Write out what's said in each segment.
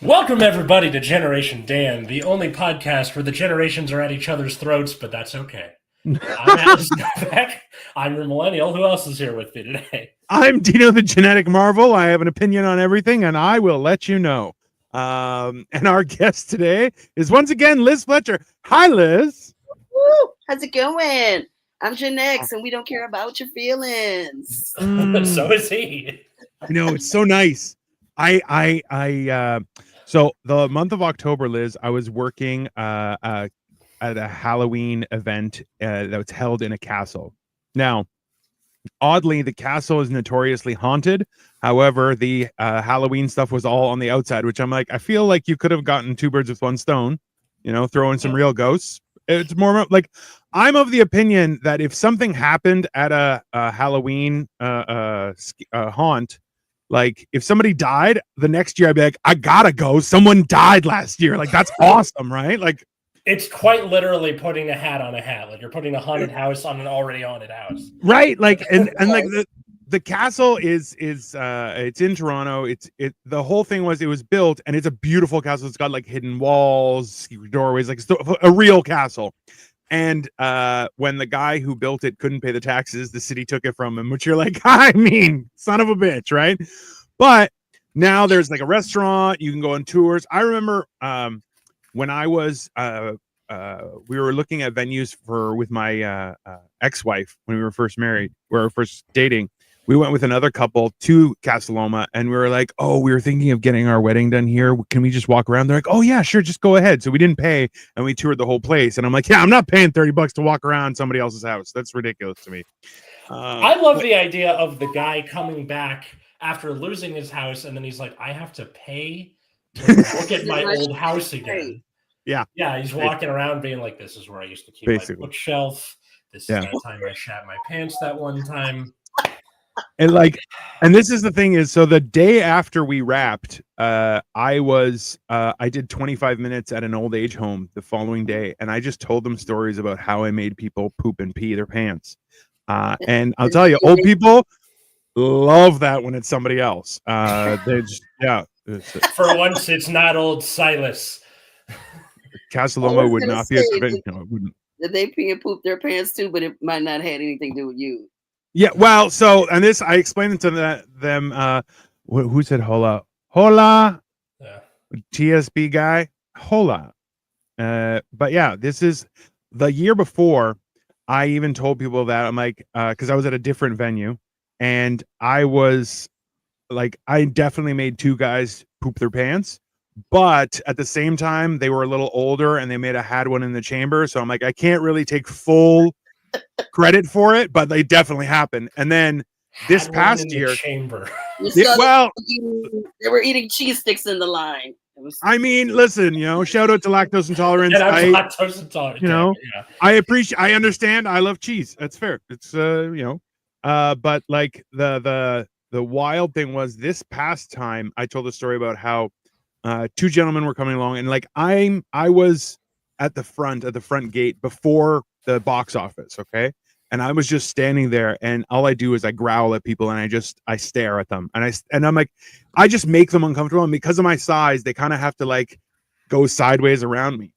Welcome, everybody, to Generation Dan, the only podcast where the generations are at each other's throats, but that's okay. I'm Alice Novak. I'm your millennial. Who else is here with me today? I'm Dino the Genetic Marvel. I have an opinion on everything, and I will let you know. And our guest today is once again Liz Fletcher. Hi, Liz. Woo! How's it going? I'm Gen X, and we don't care about your feelings. So is he. I know, it's so nice. So the month of October, Liz, I was working at a Halloween event that was held in a castle. Now, oddly, the castle is notoriously haunted. However, the Halloween stuff was all on the outside, which I'm like, I feel like you could have gotten two birds with one stone, throw in some real ghosts. It's more like, I'm of the opinion that if something happened at a Halloween haunt, like if somebody died the next year, I'd be like, I gotta go. Someone died last year. Like, that's awesome, right? Like, it's quite literally putting a hat on a hat. Like you're putting a haunted house on an already haunted house. Right. Like, and like the castle is it's in Toronto. The whole thing it was built, and it's a beautiful castle. It's got like hidden walls, secret doorways, like a real castle. And when the guy who built it couldn't pay the taxes, the city took it from him, which you're like, I mean, son of a bitch, right? But now there's like a restaurant, you can go on tours. I remember when I was we were looking at venues with my ex-wife when we were first married, we were first dating. We went with another couple to Casa Loma, and we were like, oh, we were thinking of getting our wedding done here. Can we just walk around? They're like, oh yeah, sure, just go ahead. So we didn't pay, and we toured the whole place. And I'm like, yeah, I'm not paying $30 to walk around somebody else's house. That's ridiculous to me. I love the idea of the guy coming back after losing his house, and then he's like, I have to pay to look at my old house again. Yeah. He's walking around being like, this is where I used to keep my bookshelf. This is the time I shat my pants that one time. And this is the thing is, so the day after we wrapped, I did 25 minutes at an old age home the following day, and I just told them stories about how I made people poop and pee their pants. And I'll tell you, old people love that when it's somebody else. They just, For once, it's not old Silas. Casa Loma would not be a convention. No, it wouldn't. Did they pee and poop their pants too? But it might not have had anything to do with you. Yeah, well, so, and this, I explained it to them, who said hola? Hola, yeah. TSB guy, hola. But yeah, this is the year before. I even told people that, I'm like, because I was at a different venue, and I was like, I definitely made two guys poop their pants, but at the same time, they were a little older, and they had one in the chamber, so I'm like, I can't really take full credit for it, but they definitely happened. And then this past year, chamber. They were eating cheese sticks in the line. I mean, listen, shout out to lactose intolerance. And I'm lactose intolerant. I understand. I love cheese. That's fair. It's but like the wild thing was this past time I told a story about how two gentlemen were coming along, and like I was at the front gate before the box office, okay, and I was just standing there, and all I do is I growl at people, and I stare at them, and I'm like, I just make them uncomfortable, and because of my size, they kind of have to like go sideways around me,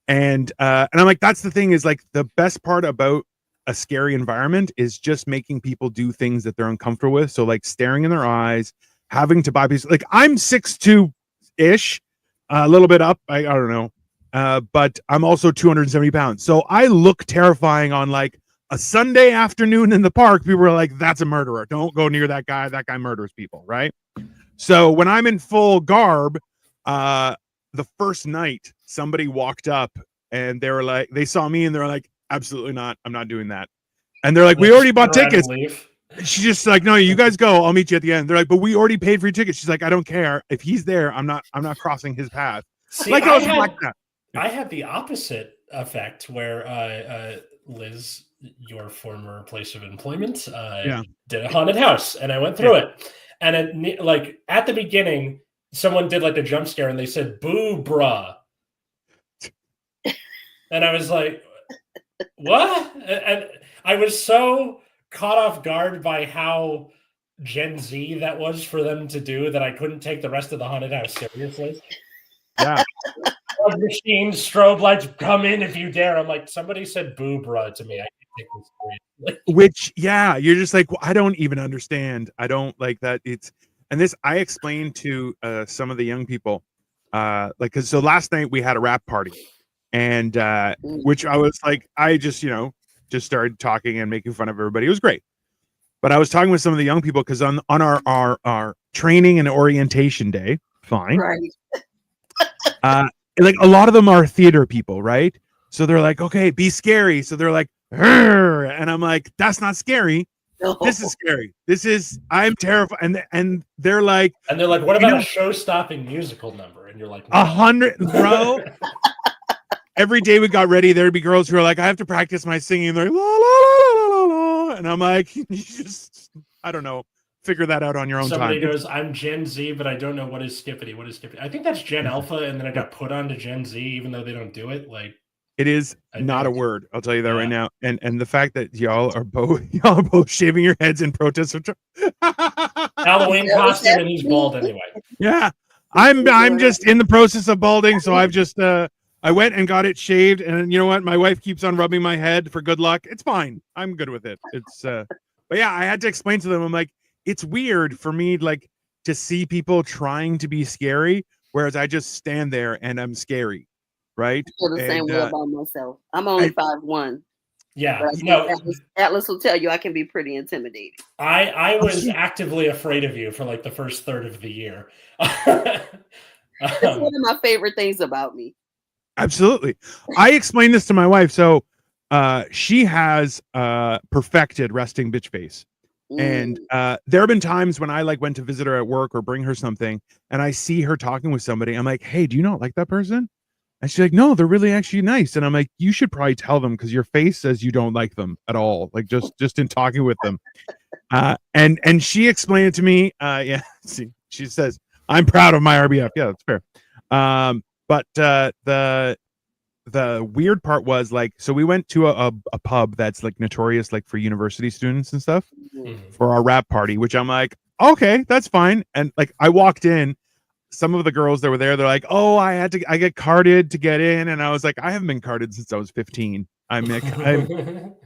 and I'm like, that's the thing, is like the best part about a scary environment is just making people do things that they're uncomfortable with. So like staring in their eyes, having to buy pieces. Like I'm 6'2" ish, a little bit up, I don't know. But I'm also 270 pounds. So I look terrifying on like a Sunday afternoon in the park. People are like, that's a murderer. Don't go near that guy. That guy murders people, right? So when I'm in full garb, the first night somebody walked up and they were like, they saw me and they're like, absolutely not. I'm not doing that. And they're like, we already bought tickets. She's just like, no, you guys go. I'll meet you at the end. They're like, but we already paid for your tickets. She's like, I don't care. If he's there, I'm not crossing his path. See, like I had the opposite effect where Liz, your former place of employment, did a haunted house, and I went through it. And like at the beginning, someone did like a jump scare, and they said "boo, bruh," and I was like, "What?" And I was so caught off guard by how Gen Z that was for them to do that I couldn't take the rest of the haunted house seriously. Yeah. Machines, strobe lights, come in if you dare. I'm like, somebody said boobra to me. I can't take this seriously. Which, yeah, you're just like, well, I don't even understand. I don't like that. And this I explained to some of the young people, because so last night we had a rap party, and which I was like, I just just started talking and making fun of everybody. It was great, but I was talking with some of the young people because on our training and orientation day, fine, Right. like a lot of them are theater people, right? So they're like, okay, be scary. So they're like, "Arr!" And I'm like, that's not scary. No. This is scary. I'm terrified. And they're like, what about a show-stopping musical number? And you're like, 100, bro. Every day we got ready, there'd be girls who are like, I have to practice my singing. They're like, la, la, la, la, la, la. And I'm like, you just, I don't know, figure that out on your own Somebody time. goes, I'm Gen Z, but I don't know what is Skippity. What is Skippity? I think that's Gen Alpha, and then I got put onto Gen Z, even though they don't do it. Like, it is not a word. I'll tell you that right now. And the fact that y'all are both shaving your heads in protest of Halloween costume, and he's bald anyway. Yeah, I'm just in the process of balding, so I've just I went and got it shaved, and you know what? My wife keeps on rubbing my head for good luck. It's fine. I'm good with it. It's but yeah, I had to explain to them. I'm like, it's weird for me like to see people trying to be scary, whereas I just stand there and I'm scary, right? I feel the same way about myself. I'm only 5'1". Yeah, Atlas will tell you I can be pretty intimidating. I was actively afraid of you for like the first third of the year. It's one of my favorite things about me. Absolutely. I explained this to my wife. So she has perfected resting bitch face. And there have been times when I like went to visit her at work or bring her something and I see her talking with somebody. I'm like, hey, do you not like that person? And she's like, no, they're really actually nice. And I'm like, you should probably tell them because your face says you don't like them at all. Like just in talking with them. And she explained it to me. Yeah, see, she says, I'm proud of my RBF. Yeah, that's fair. But the weird part was like, so we went to a pub that's like notorious like for university students and stuff for our rap party, which I'm like, okay, that's fine. And like I walked in, some of the girls that were there, they're like, oh, I get carded to get in. And I was like, I haven't been carded since I was 15.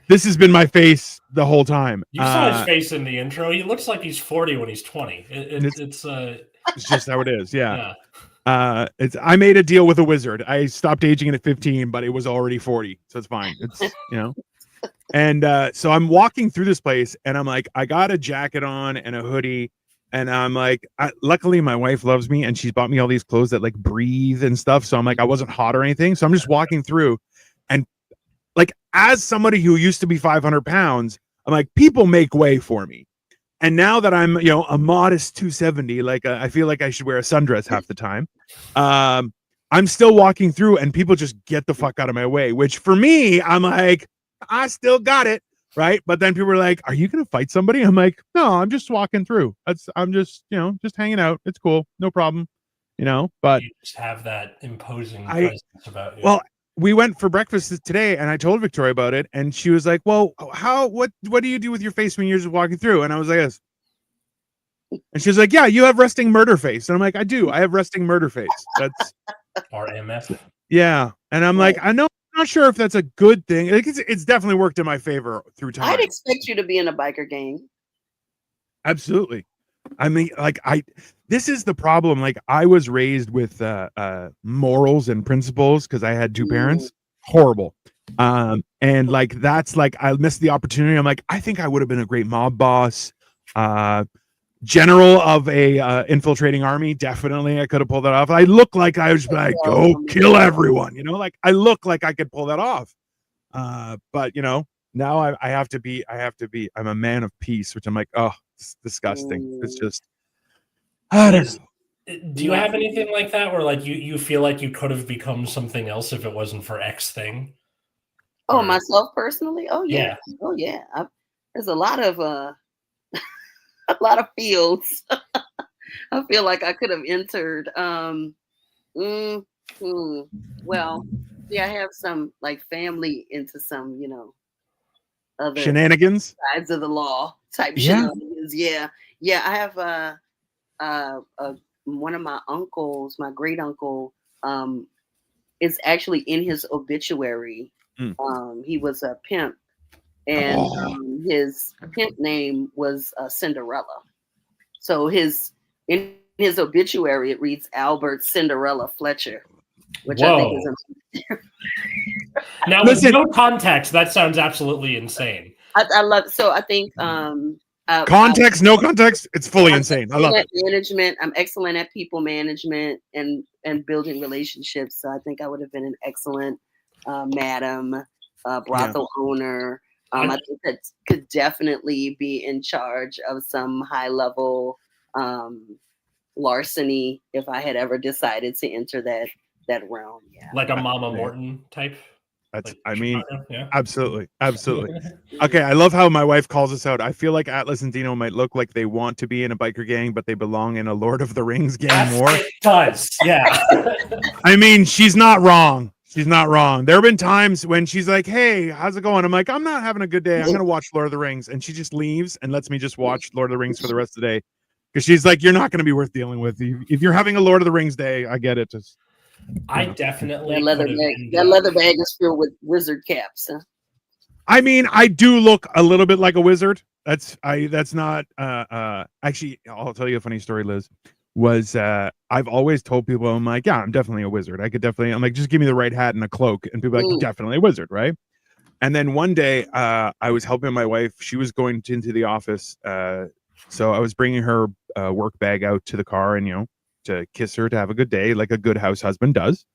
This has been my face the whole time. You saw his face in the intro. He looks like he's 40 when he's 20. It's just how it is. Yeah. I made a deal with a wizard. I stopped aging it at 15, but it was already 40. So it's fine. It's, and so I'm walking through this place and I'm like, I got a jacket on and a hoodie. And I'm like, luckily my wife loves me and she's bought me all these clothes that like breathe and stuff. So I'm like, I wasn't hot or anything. So I'm just walking through and like, as somebody who used to be 500 pounds, I'm like, people make way for me. And now that I'm, a modest 270, like I feel like I should wear a sundress half the time. I'm still walking through and people just get the fuck out of my way, which for me, I'm like, I still got it. Right. But then people are like, are you going to fight somebody? I'm like, no, I'm just walking through. I'm just, just hanging out. It's cool. No problem. But you just have that imposing presence about you. Well, we went for breakfast today and I told Victoria about it. And she was like, well, what do you do with your face when you're just walking through? And I was like, yes. And she's like, yeah, you have resting murder face. And I'm like, I do. I have resting murder face. That's RMF. Yeah. And I'm like, I'm not sure if that's a good thing. It's definitely worked in my favor through time. I'd expect you to be in a biker gang. Absolutely. I mean, like this is the problem. Like I was raised with morals and principles because I had two parents. Horrible. And like that's like I missed the opportunity. I'm like, I think I would have been a great mob boss. General of a infiltrating army, definitely I could have pulled that off. I look like I was like, go kill everyone, like I look like I could pull that off. But now I have to be I'm a man of peace, which I'm like, oh, it's disgusting. It's just I don't know. Do you have anything like that where like you feel like you could have become something else if it wasn't for X thing? Oh, myself personally? Oh yeah. Yeah. Oh yeah. There's a lot of a lot of fields. I feel like I could have entered. Well, yeah, I have some like family into some, other shenanigans, sides of the law type shenanigans. Yeah. I have one of my uncles, my great uncle, is actually in his obituary. He was a pimp, and his pimp name was Cinderella. So in his obituary it reads Albert Cinderella Fletcher, which I think is now with no context. That sounds absolutely insane. I love. So I think context, no context, it's fully insane. I love it. Management. I'm excellent at people management and building relationships. So I think I would have been an excellent madam, brothel owner. I think that could definitely be in charge of some high level larceny if I had ever decided to enter that realm. Yeah, like a Mama Morton type. That's, I mean, absolutely. Okay, I love how my wife calls us out. I feel like Atlas and Dino might look like they want to be in a biker gang, but they belong in a Lord of the Rings gang more. It does, yeah. I mean, she's not wrong. She's not wrong. There have been times when she's like, "Hey, how's it going?" I'm like, "I'm not having a good day. I'm gonna watch Lord of the Rings," and she just leaves and lets me just watch Lord of the Rings for the rest of the day because she's like, "You're not going to be worth dealing with. If you're having a Lord of the Rings day, I get it." Just, I definitely that leather bag is filled with wizard caps. Huh? I mean, I do look a little bit like a wizard. That's not actually, I'll tell you a funny story, Liz. Was I've always told people, I'm like, yeah, I'm definitely a wizard. I'm like, just give me the right hat and a cloak, and people are like, definitely a wizard, right? And then one day I was helping my wife. She was going into the office, so I was bringing her work bag out to the car, and to kiss her, to have a good day, like a good house husband does.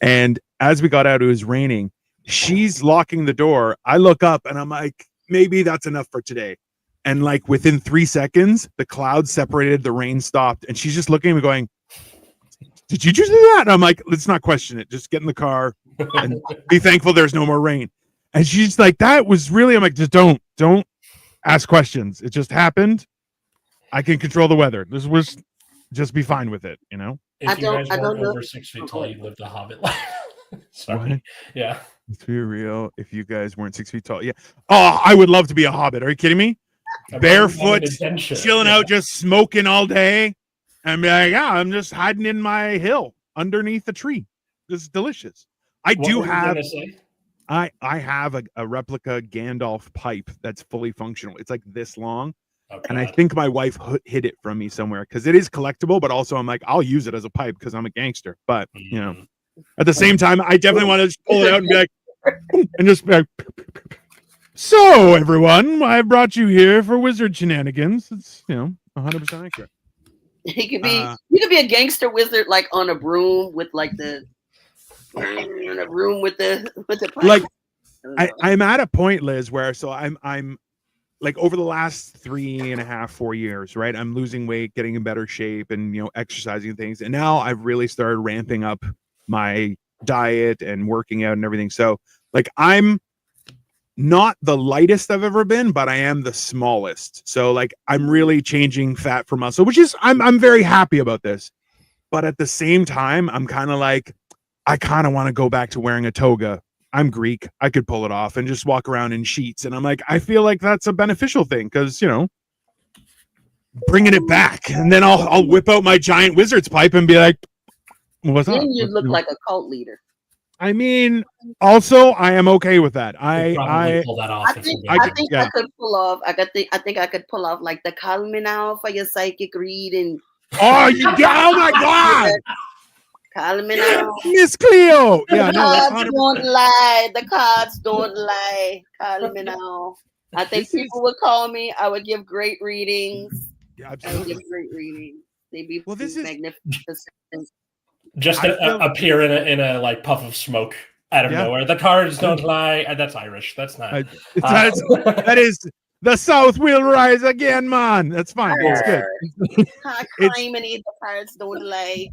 And as we got out, it was raining. She's locking the door. I look up and I'm like, maybe that's enough for today. And like within 3 seconds, the clouds separated, the rain stopped, and she's just looking at me going, "Did you just do that?" And I'm like, "Let's not question it. Just get in the car and be thankful there's no more rain." And she's like, "That was really," I'm like, "Just don't ask questions. It just happened. I can control the weather. This was just be fine with it, If you guys weren't over 6 feet tall, you lived a hobbit life. Sorry. What? Yeah. Let's be real. If you guys weren't 6 feet tall, yeah. Oh, I would love to be a hobbit. Are you kidding me? Barefoot, chilling out, just smoking all day. I'm like, yeah, I'm just hiding in my hill underneath a tree. This is delicious. I have a replica Gandalf pipe that's fully functional. It's like this long. Oh, and I think my wife hid it from me somewhere because it is collectible, but also I'm like, I'll use it as a pipe because I'm a gangster. But at the same time, I definitely want to just pull it out and be like, and just be like, "So everyone, I brought you here for wizard shenanigans." It's 100% accurate. You could be a gangster wizard like on a broom with like the pipe. Like I'm at a point, Liz, where I'm like over the last 3.5, 4 years, right? I'm losing weight, getting in better shape, and exercising things. And now I've really started ramping up my diet and working out and everything. So like I'm not the lightest I've ever been, but I am the smallest. So like I'm really changing fat for muscle, which is I'm very happy about this. But at the same time, I'm kind of like, I kind of want to go back to wearing a toga. I'm Greek. I could pull it off and just walk around in sheets. And I'm like, I feel like that's a beneficial thing because, bringing it back. And then I'll whip out my giant wizard's pipe and be like, "What's up?" Then you look like a cult leader. I mean, also, I am okay with that. I pull that off. I think I could pull off. I think I could pull off like the call me now for your psychic reading. Oh, oh my God. Call me now, Miss Cleo. Yeah, the cards don't lie. The cards don't lie. Call me now. I think people would call me. I would give great readings. Yeah, absolutely. I would give great readings. They'd be magnificent. Just appear in a like puff of smoke out of nowhere. The cards don't lie. That's Irish. That's not. That is the South will rise again, man. That's fine. It's good. The cards don't lie.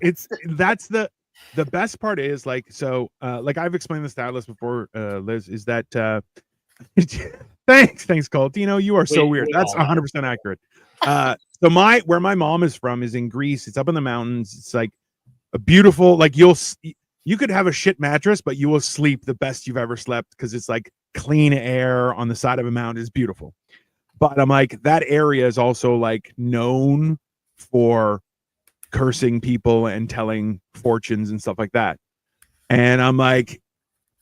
That's the best part is like, so like I've explained this to Atlas before, Liz, is that thanks Cole. You are so weird. That's 100% accurate. So where my mom is from is in Greece. It's up in the mountains. It's like a beautiful, like you could have a shit mattress, but you will sleep the best you've ever slept because it's like clean air on the side of a mountain. Is beautiful. But I'm like, that area is also like known for cursing people and telling fortunes and stuff like that. And I'm like,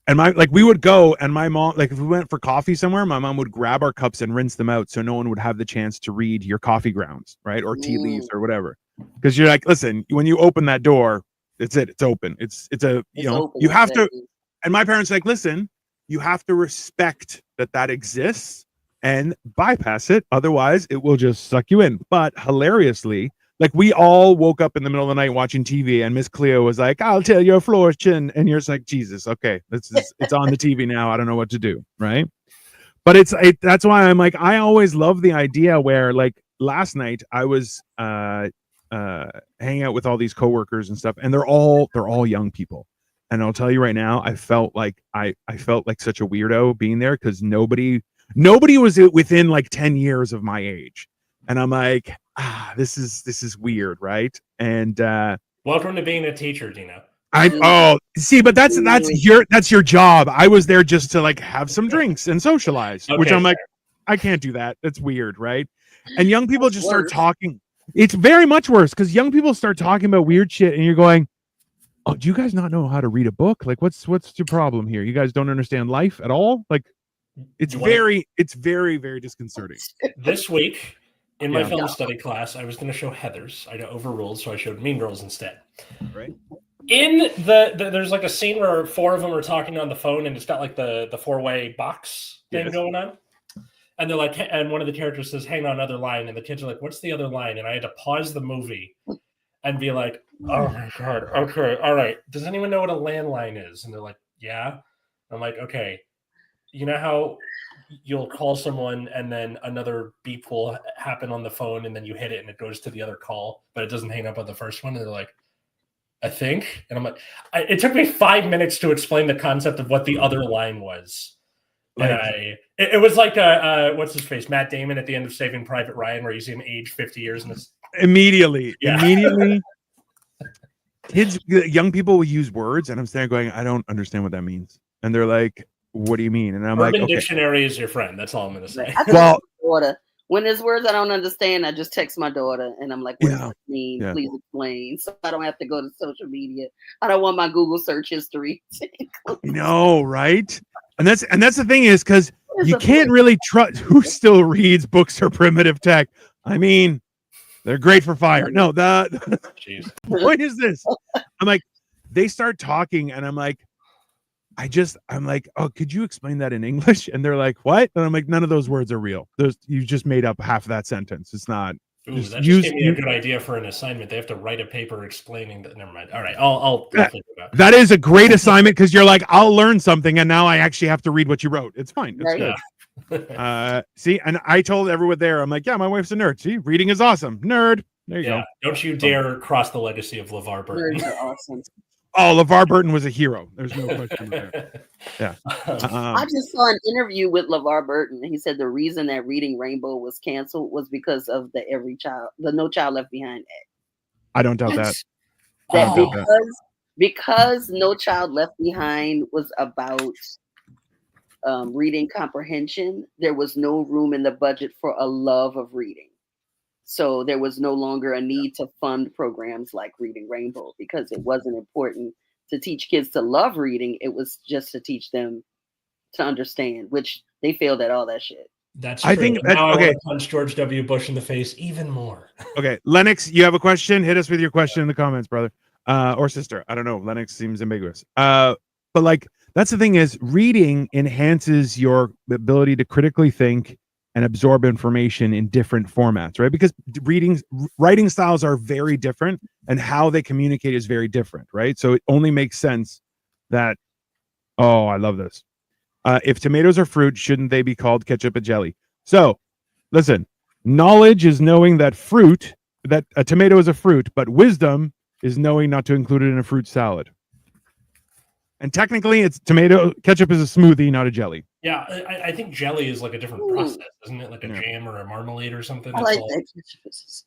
and we would go, and my mom, like if we went for coffee somewhere, my mom would grab our cups and rinse them out so no one would have the chance to read your coffee grounds, right? Or tea leaves or whatever. Because you're like, listen, when you open that door, it's open. It's you have to, and my parents like, listen, you have to respect that exists and bypass it. Otherwise it will just suck you in. But hilariously, like we all woke up in the middle of the night watching TV, and Miss Cleo was like, "I'll tell your fortune," and you're just like, "Jesus, okay, it's on the TV now. I don't know what to do." Right? But that's why I'm like, I always love the idea where, like, last night I was hanging out with all these coworkers and stuff, and they're all young people. And I'll tell you right now, I felt like such a weirdo being there because nobody was within like 10 years of my age. And I'm like, this is weird, right? And welcome to being a teacher, Dino. But that's your job. I was there just to like have some drinks and socialize, which I'm like, I can't do that. That's weird, right? And young people just start talking. It's very much worse because young people start talking about weird shit, and you're going, "Oh, do you guys not know how to read a book? Like, what's your problem here? You guys don't understand life at all?" Like, it's very, very disconcerting. This week, in my film study class, I was going to show Heathers. I got overruled, so I showed Mean Girls instead. Right. In there's like a scene where 4 of them are talking on the phone, and it's got like the 4-way box thing going on. And they're like, and one of the characters says, "Hang on, another line," and the kids are like, "What's the other line?" And I had to pause the movie and be like, "Oh my God, okay, all right. Does anyone know what a landline is?" And they're like, "Yeah." I'm like, "Okay, you know how you'll call someone and then another beep will happen on the phone and then you hit it and it goes to the other call, but it doesn't hang up on the first one?" And they're like, "I think." And I'm like, it took me 5 minutes to explain the concept of what the other line was. And it was like what's his face, Matt Damon at the end of Saving Private Ryan, where you see him age 50 years in this. Immediately. Young people will use words, and I'm standing going, I don't understand what that means. And they're like, "What do you mean?" And I'm Urban like, Dictionary is your friend. That's all I'm going to say. Well, when there's words I don't understand, I just text my daughter, and I'm like, "What does it mean? Yeah. Please explain." So I don't have to go to social media. I don't want my Google search history. No, right? And that's the thing is because you can't really trust who still reads books or primitive tech. I mean, they're great for fire. No, the point is this. I'm like, they start talking, and I'm like, "Oh, could you explain that in English?" And they're like, "What?" And I'm like, "None of those words are real. You just made up half of that sentence. It's not." Ooh, that just gave me a good idea for an assignment. They have to write a paper explaining that. Never mind. All right, I'll think about it. That is a great assignment because you're like, I'll learn something, and now I actually have to read what you wrote. It's fine. It's good. See, and I told everyone there, I'm like, "Yeah, my wife's a nerd. See, reading is awesome. Nerd." There you go. Don't you dare cross the legacy of LeVar Burton. Nerds are awesome. Oh, LeVar Burton was a hero. There's no question there. Yeah. I just saw an interview with LeVar Burton. He said the reason that Reading Rainbow was canceled was because of the No Child Left Behind Act. I don't doubt that. Because No Child Left Behind was about reading comprehension, there was no room in the budget for a love of reading. So there was no longer a need to fund programs like Reading Rainbow because it wasn't important to teach kids to love reading. It was just to teach them to understand, which they failed at all that shit. That's true. I think now I want to punch George W. Bush in the face even more. Okay, Lennox, you have a question? Hit us with your question in the comments, brother. Or sister. I don't know. Lennox seems ambiguous. But like, that's the thing is reading enhances your ability to critically think and absorb information in different formats, right? Because writing styles are very different and how they communicate is very different, right? So it only makes sense that, oh, I love this. If tomatoes are fruit, shouldn't they be called ketchup and jelly? So listen, knowledge is knowing that a tomato is a fruit, but wisdom is knowing not to include it in a fruit salad. And technically, ketchup is a smoothie, not a jelly. Yeah, I think jelly is like a different process, isn't it? Like a jam or a marmalade or something. I like that.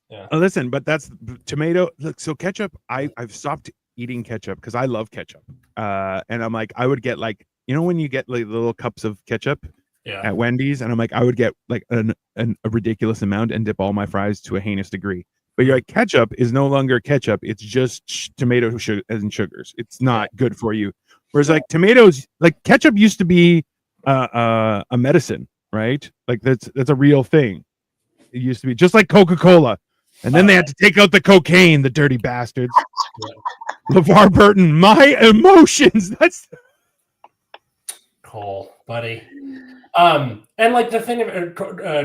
Yeah. Listen, but that's tomato. Look, so ketchup, I've stopped eating ketchup because I love ketchup. And I'm like, I would get like, you know, when you get like little cups of ketchup at Wendy's, and I'm like, I would get like a ridiculous amount and dip all my fries to a heinous degree. But you're like, ketchup is no longer ketchup. It's just tomato and sugars. It's not good for you. Whereas like tomatoes, like ketchup used to be a medicine, right? Like that's a real thing. It used to be just like Coca-Cola. And then they had to take out the cocaine, the dirty bastards. LeVar Burton, my emotions. That's Cole, buddy. And like the thing of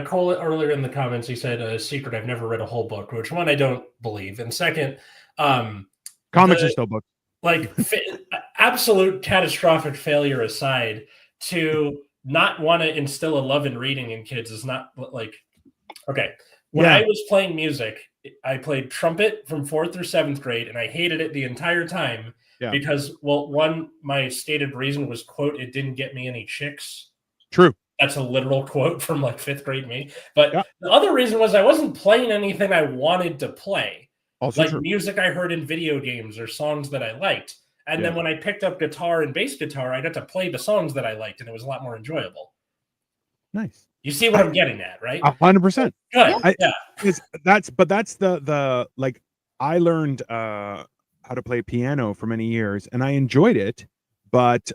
Cole earlier in the comments, he said a secret. I've never read a whole book, which one I don't believe. And second, comics are still books. Like absolute catastrophic failure aside, to not want to instill a love in reading in kids is not like, okay. When I was playing music, I played trumpet from 4th through 7th grade, and I hated it the entire time because, well, one, my stated reason was, quote, it didn't get me any chicks. True. That's a literal quote from like 5th grade me. But the other reason was I wasn't playing anything I wanted to play. Also like true. Music I heard in video games or songs that I liked. And then when I picked up guitar and bass guitar, I got to play the songs that I liked, and it was a lot more enjoyable. Nice. You see what I'm getting at, right? 100%. Good. That's the like I learned how to play piano for many years, and I enjoyed it, but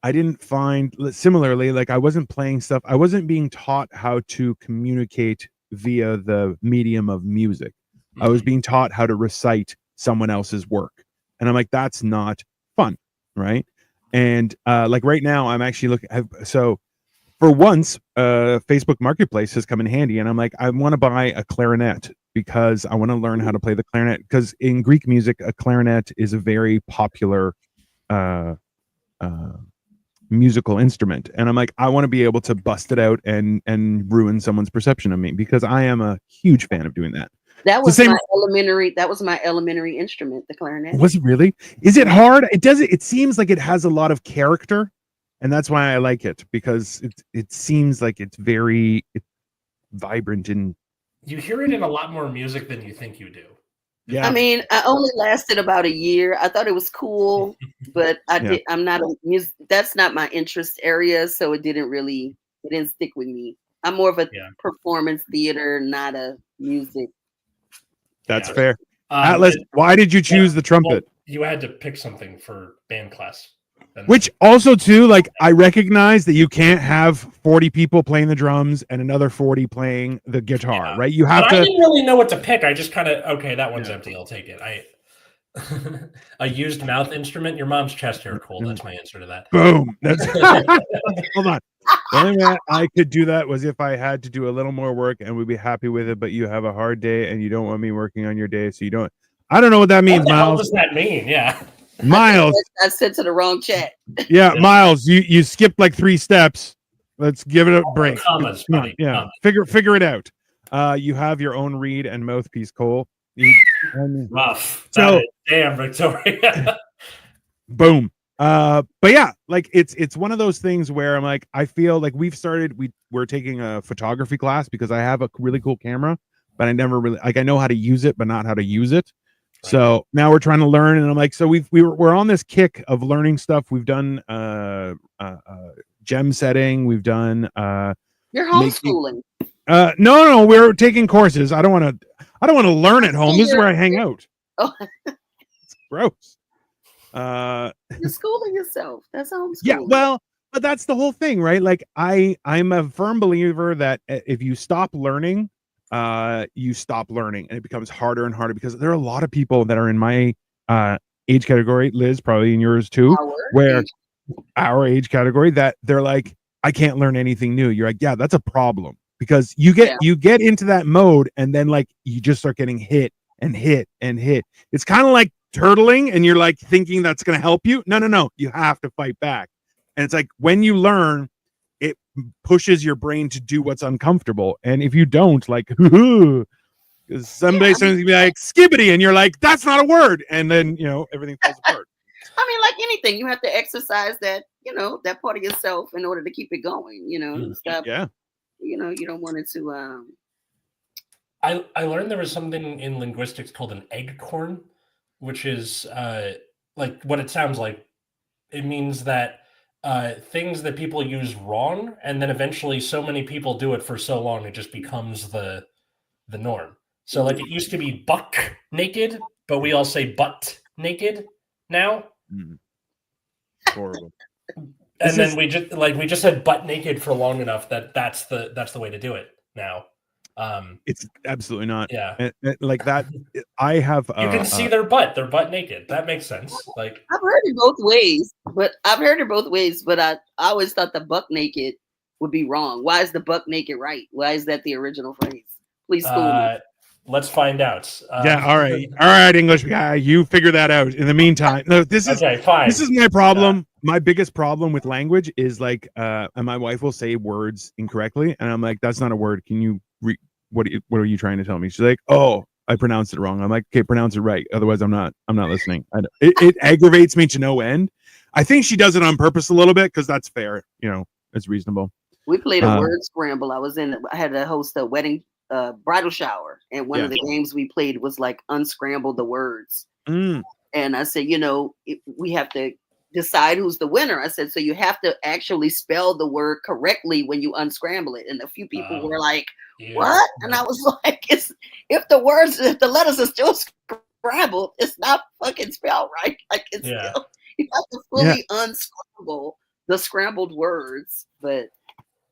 I didn't find similarly like I wasn't playing stuff. I wasn't being taught how to communicate via the medium of music. I was being taught how to recite someone else's work, and I'm like, that's not fun, right? And like right now, I'm actually looking. For once, Facebook Marketplace has come in handy, and I'm like, I want to buy a clarinet because I want to learn how to play the clarinet. Because in Greek music, a clarinet is a very popular musical instrument, and I'm like, I want to be able to bust it out and ruin someone's perception of me because I am a huge fan of doing that. That was my elementary. That was my elementary instrument, the clarinet. Was it really? Is it hard? It seems like it has a lot of character. And that's why I like it, because it seems like it's very vibrant and you hear it in a lot more music than you think you do. Yeah. I mean, I only lasted about a year. I thought it was cool, but I'm not a music. That's not my interest area, so it didn't stick with me. I'm more of a performance theater, not a music. That's fair. Atlas, why did you choose the trumpet? Well, you had to pick something for band class. Which also too, like I recognize that you can't have 40 people playing the drums and another 40 playing the guitar, right? You have to. I didn't really know what to pick. I just kind of that one's empty. I'll take it. A used mouth instrument. Your mom's chest hair, Cole. That's my answer to that. Boom. That's hold on. The only way I could do that was if I had to do a little more work and would be happy with it. But you have a hard day and you don't want me working on your day, so you don't. I don't know what that means, Miles. What does that mean? Yeah. Miles, I sent to the wrong chat. Yeah, Miles, you skipped like 3 steps. Let's give it a break. Commas, buddy. Yeah, figure it out. You have your own reed and mouthpiece, Cole. Rough. So damn, Victoria. Boom. But yeah, like it's one of those things where I'm like, I feel like we're taking a photography class because I have a really cool camera, but I never really I know how to use it, but not how to use it. So now we're trying to learn, and I'm like, so we're on this kick of learning stuff. We've done gem setting. We've done You're homeschooling. No, we're taking courses. I don't want to learn at home. This is where I hang out. Oh. It's gross. You're schooling yourself. That's homeschooling. Yeah, well, but that's the whole thing, right? Like I'm a firm believer that if you stop learning, you stop learning, and it becomes harder and harder because there are a lot of people that are in my age category, Liz, probably in yours too, our age category, that they're like, I can't learn anything new. You're like, yeah, that's a problem, because you get into that mode, and then like you just start getting hit and hit and hit. It's kind of like turtling, and you're like thinking that's going to help you. No, you have to fight back. And it's like when you learn, it pushes your brain to do what's uncomfortable. And if you don't, like, because somebody's going to be like skibbity, and you're like, that's not a word. And then, everything falls apart. I mean, like anything, you have to exercise that, that part of yourself in order to keep it going, stop. Yeah. You don't want it to. I learned there was something in linguistics called an eggcorn, which is like what it sounds like. It means that things that people use wrong, and then eventually so many people do it for so long, it just becomes the norm. So like it used to be buck naked, but we all say butt naked now. Horrible. And then we just said butt naked for long enough that's the way to do it now. It's absolutely not. Yeah. Like that. I have. You can see their butt naked. That makes sense. Like I've heard it both ways, but I always thought the buck naked would be wrong. Why is the buck naked right? Why is that the original phrase? Please school me. Let's find out. Yeah. All right, English guy. You figure that out. In the meantime, no. This is okay. Fine. This is my problem. Yeah. My biggest problem with language is like, and my wife will say words incorrectly, and I'm like, "That's not a word. Can you what are you trying to tell me?" She's like, "Oh, I pronounced it wrong." I'm like, "Okay, pronounce it right. Otherwise, I'm not listening." It aggravates me to no end. I think she does it on purpose a little bit because that's fair. It's reasonable. We played a word scramble. I had to host a wedding bridal shower, and one of the games we played was like unscramble the words. And I said, we have to decide who's the winner. I said, so you have to actually spell the word correctly when you unscramble it. And a few people were like, what? And I was like, if the letters are still scrambled, it's not fucking spelled right. Like it's still, you have to fully unscramble the scrambled words. But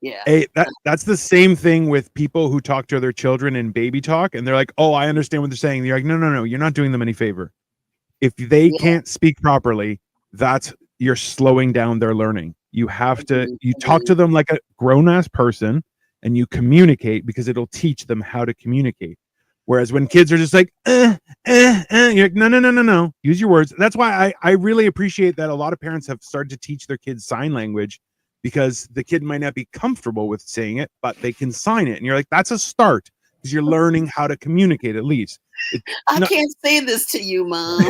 yeah. Hey, that's the same thing with people who talk to their children in baby talk, and they're like, "Oh, I understand what they're saying." You're like, "No, you're not doing them any favor. If they can't speak properly, you're slowing down their learning. You have to talk to them like a grown-ass person, and you communicate because it'll teach them how to communicate. Whereas when kids are just like, you're like, no, use your words. That's why I really appreciate that a lot of parents have started to teach their kids sign language, because the kid might not be comfortable with saying it, but they can sign it. And you're like, that's a start, because you're learning how to communicate at least. I can't say this to you, Mom.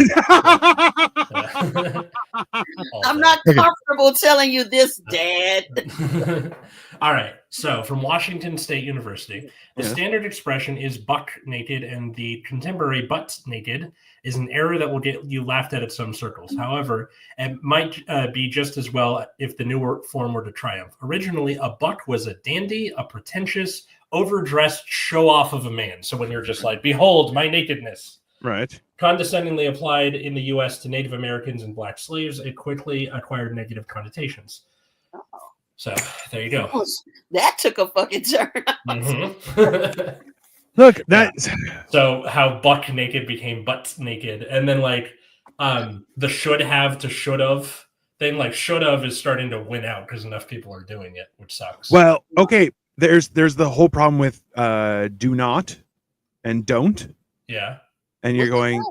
I'm not comfortable telling you this, Dad. All right. So from Washington State University, the standard expression is buck naked, and the contemporary butt naked is an error that will get you laughed at some circles. However, it might be just as well if the newer form were to triumph. Originally, a buck was a dandy, a pretentious, overdressed show-off of a man. So when you're just like, behold my nakedness. Right. Condescendingly applied in the U.S. to Native Americans and black slaves, it quickly acquired negative connotations. So there you go. That took a fucking turn. Mm-hmm. Look, that's so how buck naked became butt naked, and then like the should have to should have thing, like should have is starting to win out because enough people are doing it, which sucks. Well, okay, there's the whole problem with do not and don't. Yeah. And you're going,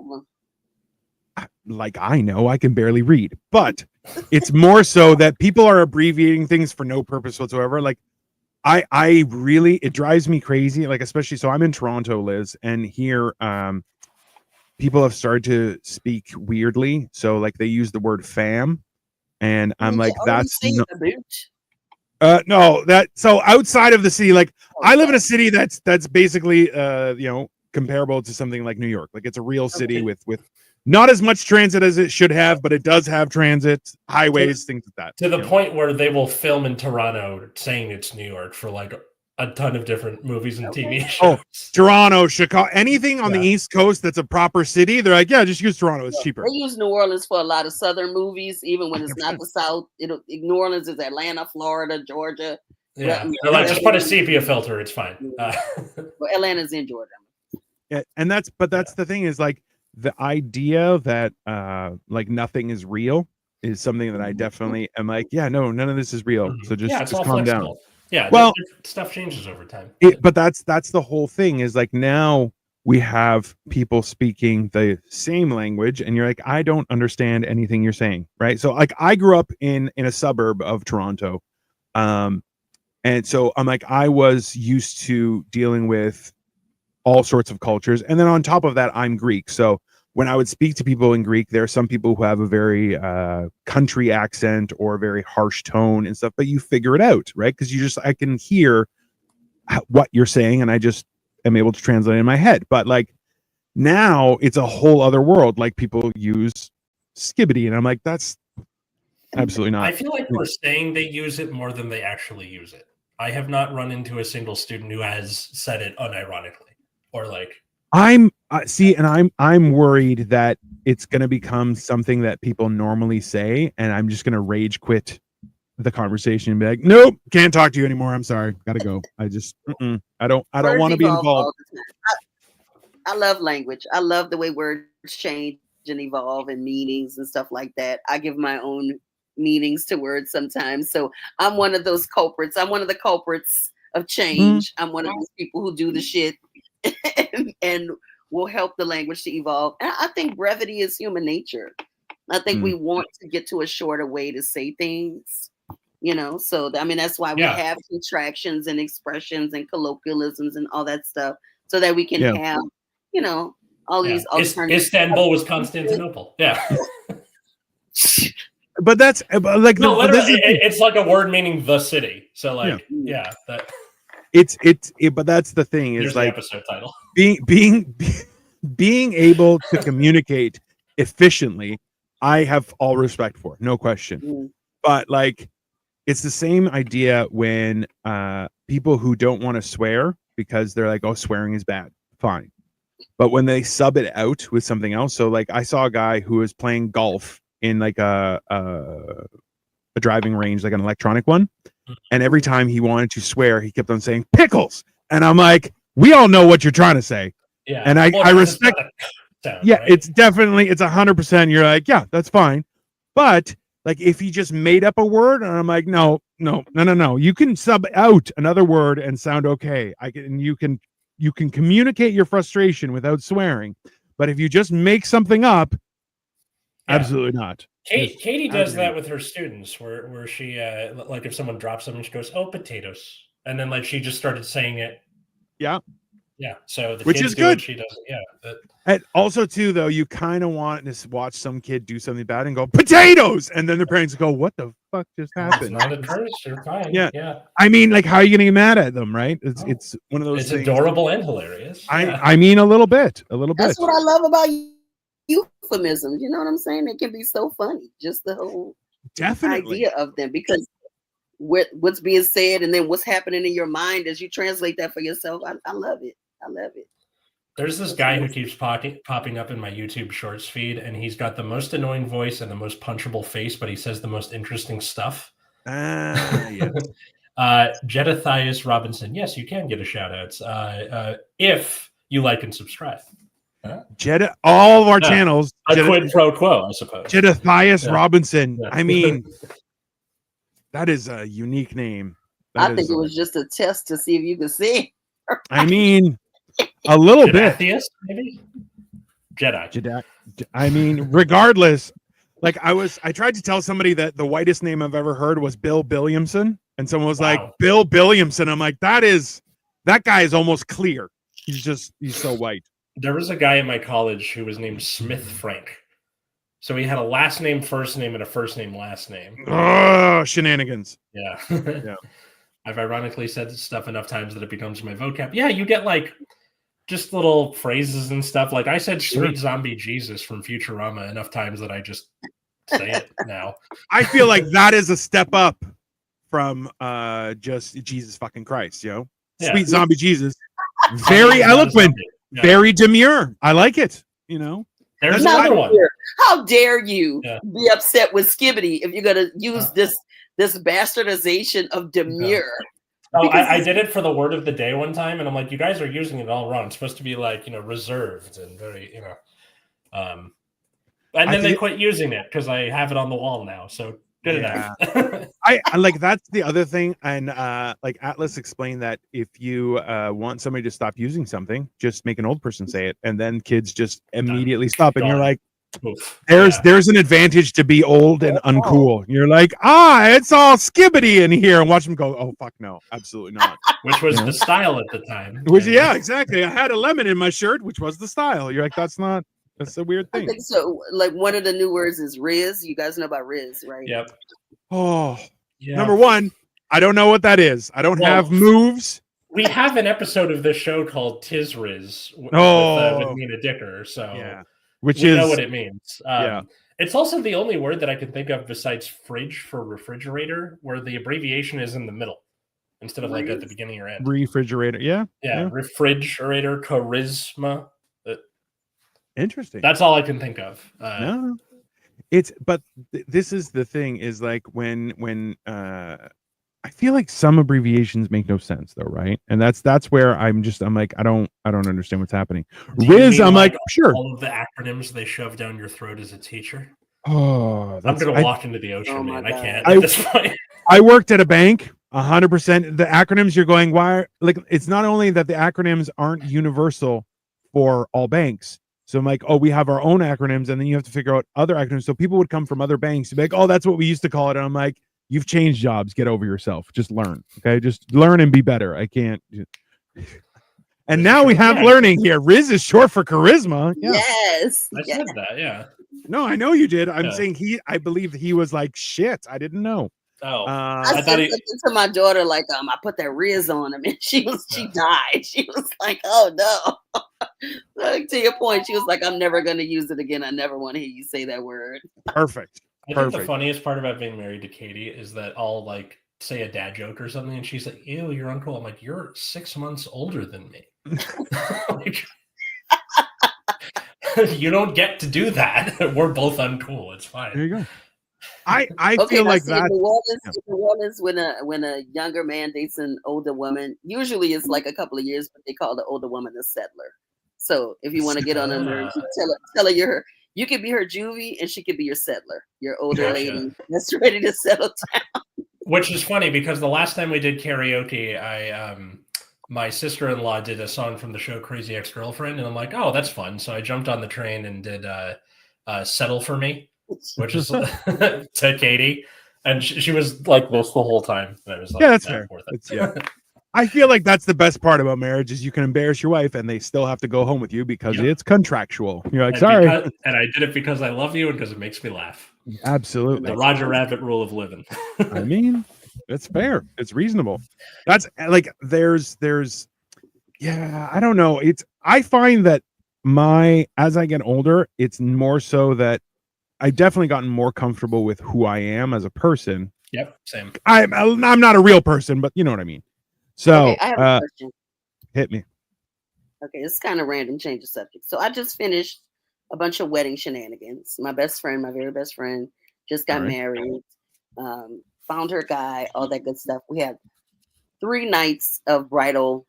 like, I know I can barely read, but it's more so that people are abbreviating things for no purpose whatsoever. Like I really, it drives me crazy. Like, especially, so I'm in Toronto, Liz, and here people have started to speak weirdly. So like they use the word fam, and I'm like, that's no, that, so outside of the city, like I live in a city that's basically comparable to something like New York. Like it's a real city with not as much transit as it should have, but it does have transit, highways, things like that. To the point where they will film in Toronto saying it's New York for like a ton of different movies and TV shows. Oh, Toronto, Chicago, anything on the East Coast that's a proper city, they're like, yeah, just use Toronto. It's cheaper. They use New Orleans for a lot of Southern movies, even when it's not the South. New Orleans is Atlanta, Florida, Georgia. Yeah, they're like, just put a sepia filter. It's fine. Well, Atlanta's in Georgia. Yeah, and that's the thing is like the idea that like nothing is real is something that I definitely am like, yeah, no, none of this is real. So just calm down. Yeah, well, stuff changes over time. But that's the whole thing is like now we have people speaking the same language, and you're like, I don't understand anything you're saying, right? So like I grew up in a suburb of Toronto, and so I'm like I was used to dealing with all sorts of cultures, and then on top of that, I'm Greek, so when I would speak to people in Greek, there are some people who have a very country accent or a very harsh tone and stuff, but you figure it out, right? Because I can hear what you're saying, and I just am able to translate it in my head. But like now, it's a whole other world. Like people use skibbity, and I'm like, that's absolutely not. I feel like we're saying they use it more than they actually use it. I have not run into a single student who has said it unironically or like I'm see, and I'm worried that it's going to become something that people normally say, and I'm just going to rage quit the conversation and be like, nope, can't talk to you anymore. I'm sorry, gotta go. I just, I don't Words want to be evolve involved. all the time. I love language. I love the way words change and evolve and meanings and stuff like that. I give my own meanings to words sometimes. So I'm one of those culprits. I'm one of the culprits of change. I'm one of those people who do the shit and will help the language to evolve. And I think brevity is human nature. I think we want to get to a shorter way to say things, so I mean that's why we have contractions and expressions and colloquialisms and all that stuff, so that we can have all these alternative. Istanbul was Constantinople. Yeah. But that's like no, it's like a word meaning the city. So like that but that's the thing is like the episode title. being able to communicate efficiently, I have all respect for, no question. But like it's the same idea when people who don't want to swear because they're like, oh, swearing is bad. Fine. But when they sub it out with something else, so like I saw a guy who was playing golf in like a driving range, like an electronic one, and every time he wanted to swear, he kept on saying pickles, and I'm like, we all know what you're trying to say, and I respect. Right? It's definitely 100%. You're like, yeah, that's fine, but like if you just made up a word, and I'm like, no, you can sub out another word and sound okay. You can communicate your frustration without swearing, but if you just make something up, absolutely not. Katie does that with her students, where she like if someone drops something, she goes, "Oh, potatoes," and then like she just started saying it. Yeah. So the which kids is good. She does it. Yeah. And also too, though, you kind of want to watch some kid do something bad and go potatoes, and then their parents go, "What the fuck just happened?" It's not a curse. You're fine. Yeah. I mean, like, how are you going to get mad at them, right? It's one of those. It's things. Adorable and hilarious. I mean, a little bit. That's what I love about euphemisms. You know what I'm saying? They can be so funny. Just the whole idea of them, because what's being said and then what's happening in your mind as you translate that for yourself. I love it. I love it. There's this guy who keeps popping up in my YouTube Shorts feed, and he's got the most annoying voice and the most punchable face, but he says the most interesting stuff. Yeah. Jedithias Robinson. Yes, you can get a shout out if you like and subscribe. All of our channels. A quid pro quo, I suppose. Jedithias Robinson. I mean, that is a unique name. I think it was just a test to see if you could see. I mean, a little bit. Maybe? Jedi. I mean, regardless, like I tried to tell somebody that the whitest name I've ever heard was Bill Billiamson, and someone was like, Bill Billiamson. I'm like, that guy is almost clear. He's so white. There was a guy in my college who was named Smith Frank. So he had a last name, first name, and a first name, last name. Oh, shenanigans. Yeah. I've ironically said stuff enough times that it becomes my vocab. Yeah, you get like just little phrases and stuff. Like I said sweet zombie Jesus from Futurama enough times that I just say it now. I feel like that is a step up from just Jesus fucking Christ, Sweet zombie Jesus. Very eloquent. Yeah. Very demure. I like it. There's another one. How dare you be upset with Skibbity if you're gonna use this bastardization of demure? Oh, I did it for the word of the day one time, and I'm like, you guys are using it all wrong. It's supposed to be like reserved and very and then they quit using it because I have it on the wall now. So good enough. I like that's the other thing, and like Atlas explained that if you want somebody to stop using something, just make an old person say it, and then kids just immediately stop, and you're like, there's an advantage to be old and uncool. You're like, it's all Skibbity in here, and watch them go, oh fuck no, absolutely not. Which was the style at the time. Exactly. I had a lemon in my shirt, which was the style. You're like, that's a weird thing. I think so. Like one of the new words is Riz. You guys know about Riz, right? Yep. Oh, number one, I don't know what that is. I don't have moves. We have an episode of this show called Tiz Riz with Nina Dicker. So which we know what it means. It's also the only word that I can think of besides fridge for refrigerator, where the abbreviation is in the middle instead of like at the beginning or end. Refrigerator, yeah. Refrigerator, charisma. Interesting. That's all I can think of. No, it's but this is the thing is like when I feel like some abbreviations make no sense though, right? And that's where I'm like I don't understand what's happening. Riz, I'm like sure. All of the acronyms they shove down your throat as a teacher. Oh, I'm gonna walk into the ocean, man. I can't at this point. I worked at a bank. 100%. The acronyms you're going, why? Like, it's not only that the acronyms aren't universal for all banks. So I'm like, oh, we have our own acronyms, and then you have to figure out other acronyms. So people would come from other banks to be like, oh, that's what we used to call it. And I'm like, you've changed jobs. Get over yourself. Just learn. Okay. Just learn and be better. I can't. And now we have learning here. Riz is short for charisma. Yeah. Yes. I said that. Yeah. No, I know you did. I'm saying I believe he was like, shit. I didn't know. Oh, I said to my daughter, like, I put that Riz on him, and she died. She was like, oh no. Like, to your point, she was like, I'm never going to use it again. I never want to hear you say that word. Perfect. I think the funniest part about being married to Katie is that I'll like say a dad joke or something, and she's like, ew, your uncle. I'm like, you're 6 months older than me. Like, you don't get to do that. We're both uncool. It's fine. There you go. I feel like that. In New Orleans, when a younger man dates an older woman, usually it's like a couple of years, but they call the older woman a settler. So if you want to get on her nerves, tell her you could be her juvie and she could be your settler, your older lady that's ready to settle down. Which is funny because the last time we did karaoke, my sister-in-law did a song from the show Crazy Ex-Girlfriend, and I'm like, oh, that's fun. So I jumped on the train and did Settle For Me, which is to Katie. And she was like this the whole time. And I was like, yeah, that's fair. I feel like that's the best part about marriage is you can embarrass your wife and they still have to go home with you because it's contractual. You're like, sorry. And I did it because I love you and because it makes me laugh. Absolutely. The Roger Rabbit rule of living. I mean, it's fair. It's reasonable. That's like, there's, I don't know. I find that as I get older, it's more so that I've definitely gotten more comfortable with who I am as a person. Yep. Same. I'm not a real person, but you know what I mean? So I have a question. Hit me. Okay, it's kind of random, change of subject. So I just finished a bunch of wedding shenanigans. My very best friend, just got married. Found her guy, all that good stuff. We had 3 nights of bridal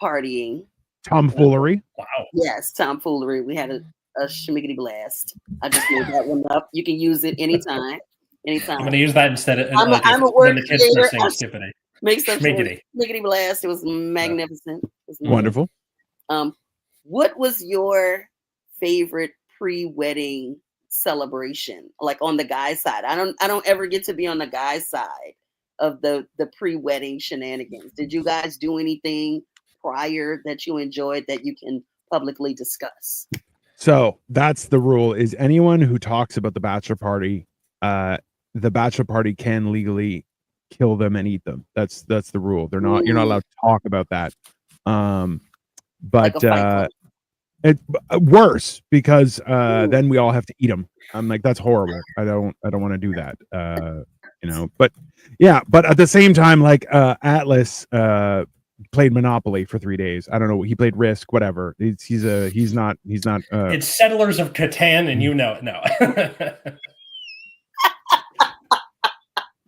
partying. Tomfoolery. Wow. Yes, tomfoolery. We had a schmiggity blast. I just made that one up. You can use it anytime. I'm going to use that instead of I'm a word creator. Stupidity. Make such schmiggity blast. It was magnificent. It was wonderful. What was your favorite pre-wedding celebration? Like on the guy's side. I don't ever get to be on the guy's side of the pre-wedding shenanigans. Did you guys do anything prior that you enjoyed that you can publicly discuss? So that's the rule: is anyone who talks about the bachelor party can legally kill them and eat them. That's the rule. You're not allowed to talk about that. But like it's worse because then we all have to eat them. I'm like, that's horrible. I don't want to do that. But yeah, but at the same time, like Atlas played Monopoly for 3 days. I don't know. He played Risk, whatever. He's not. It's Settlers of Catan, and you know it. No.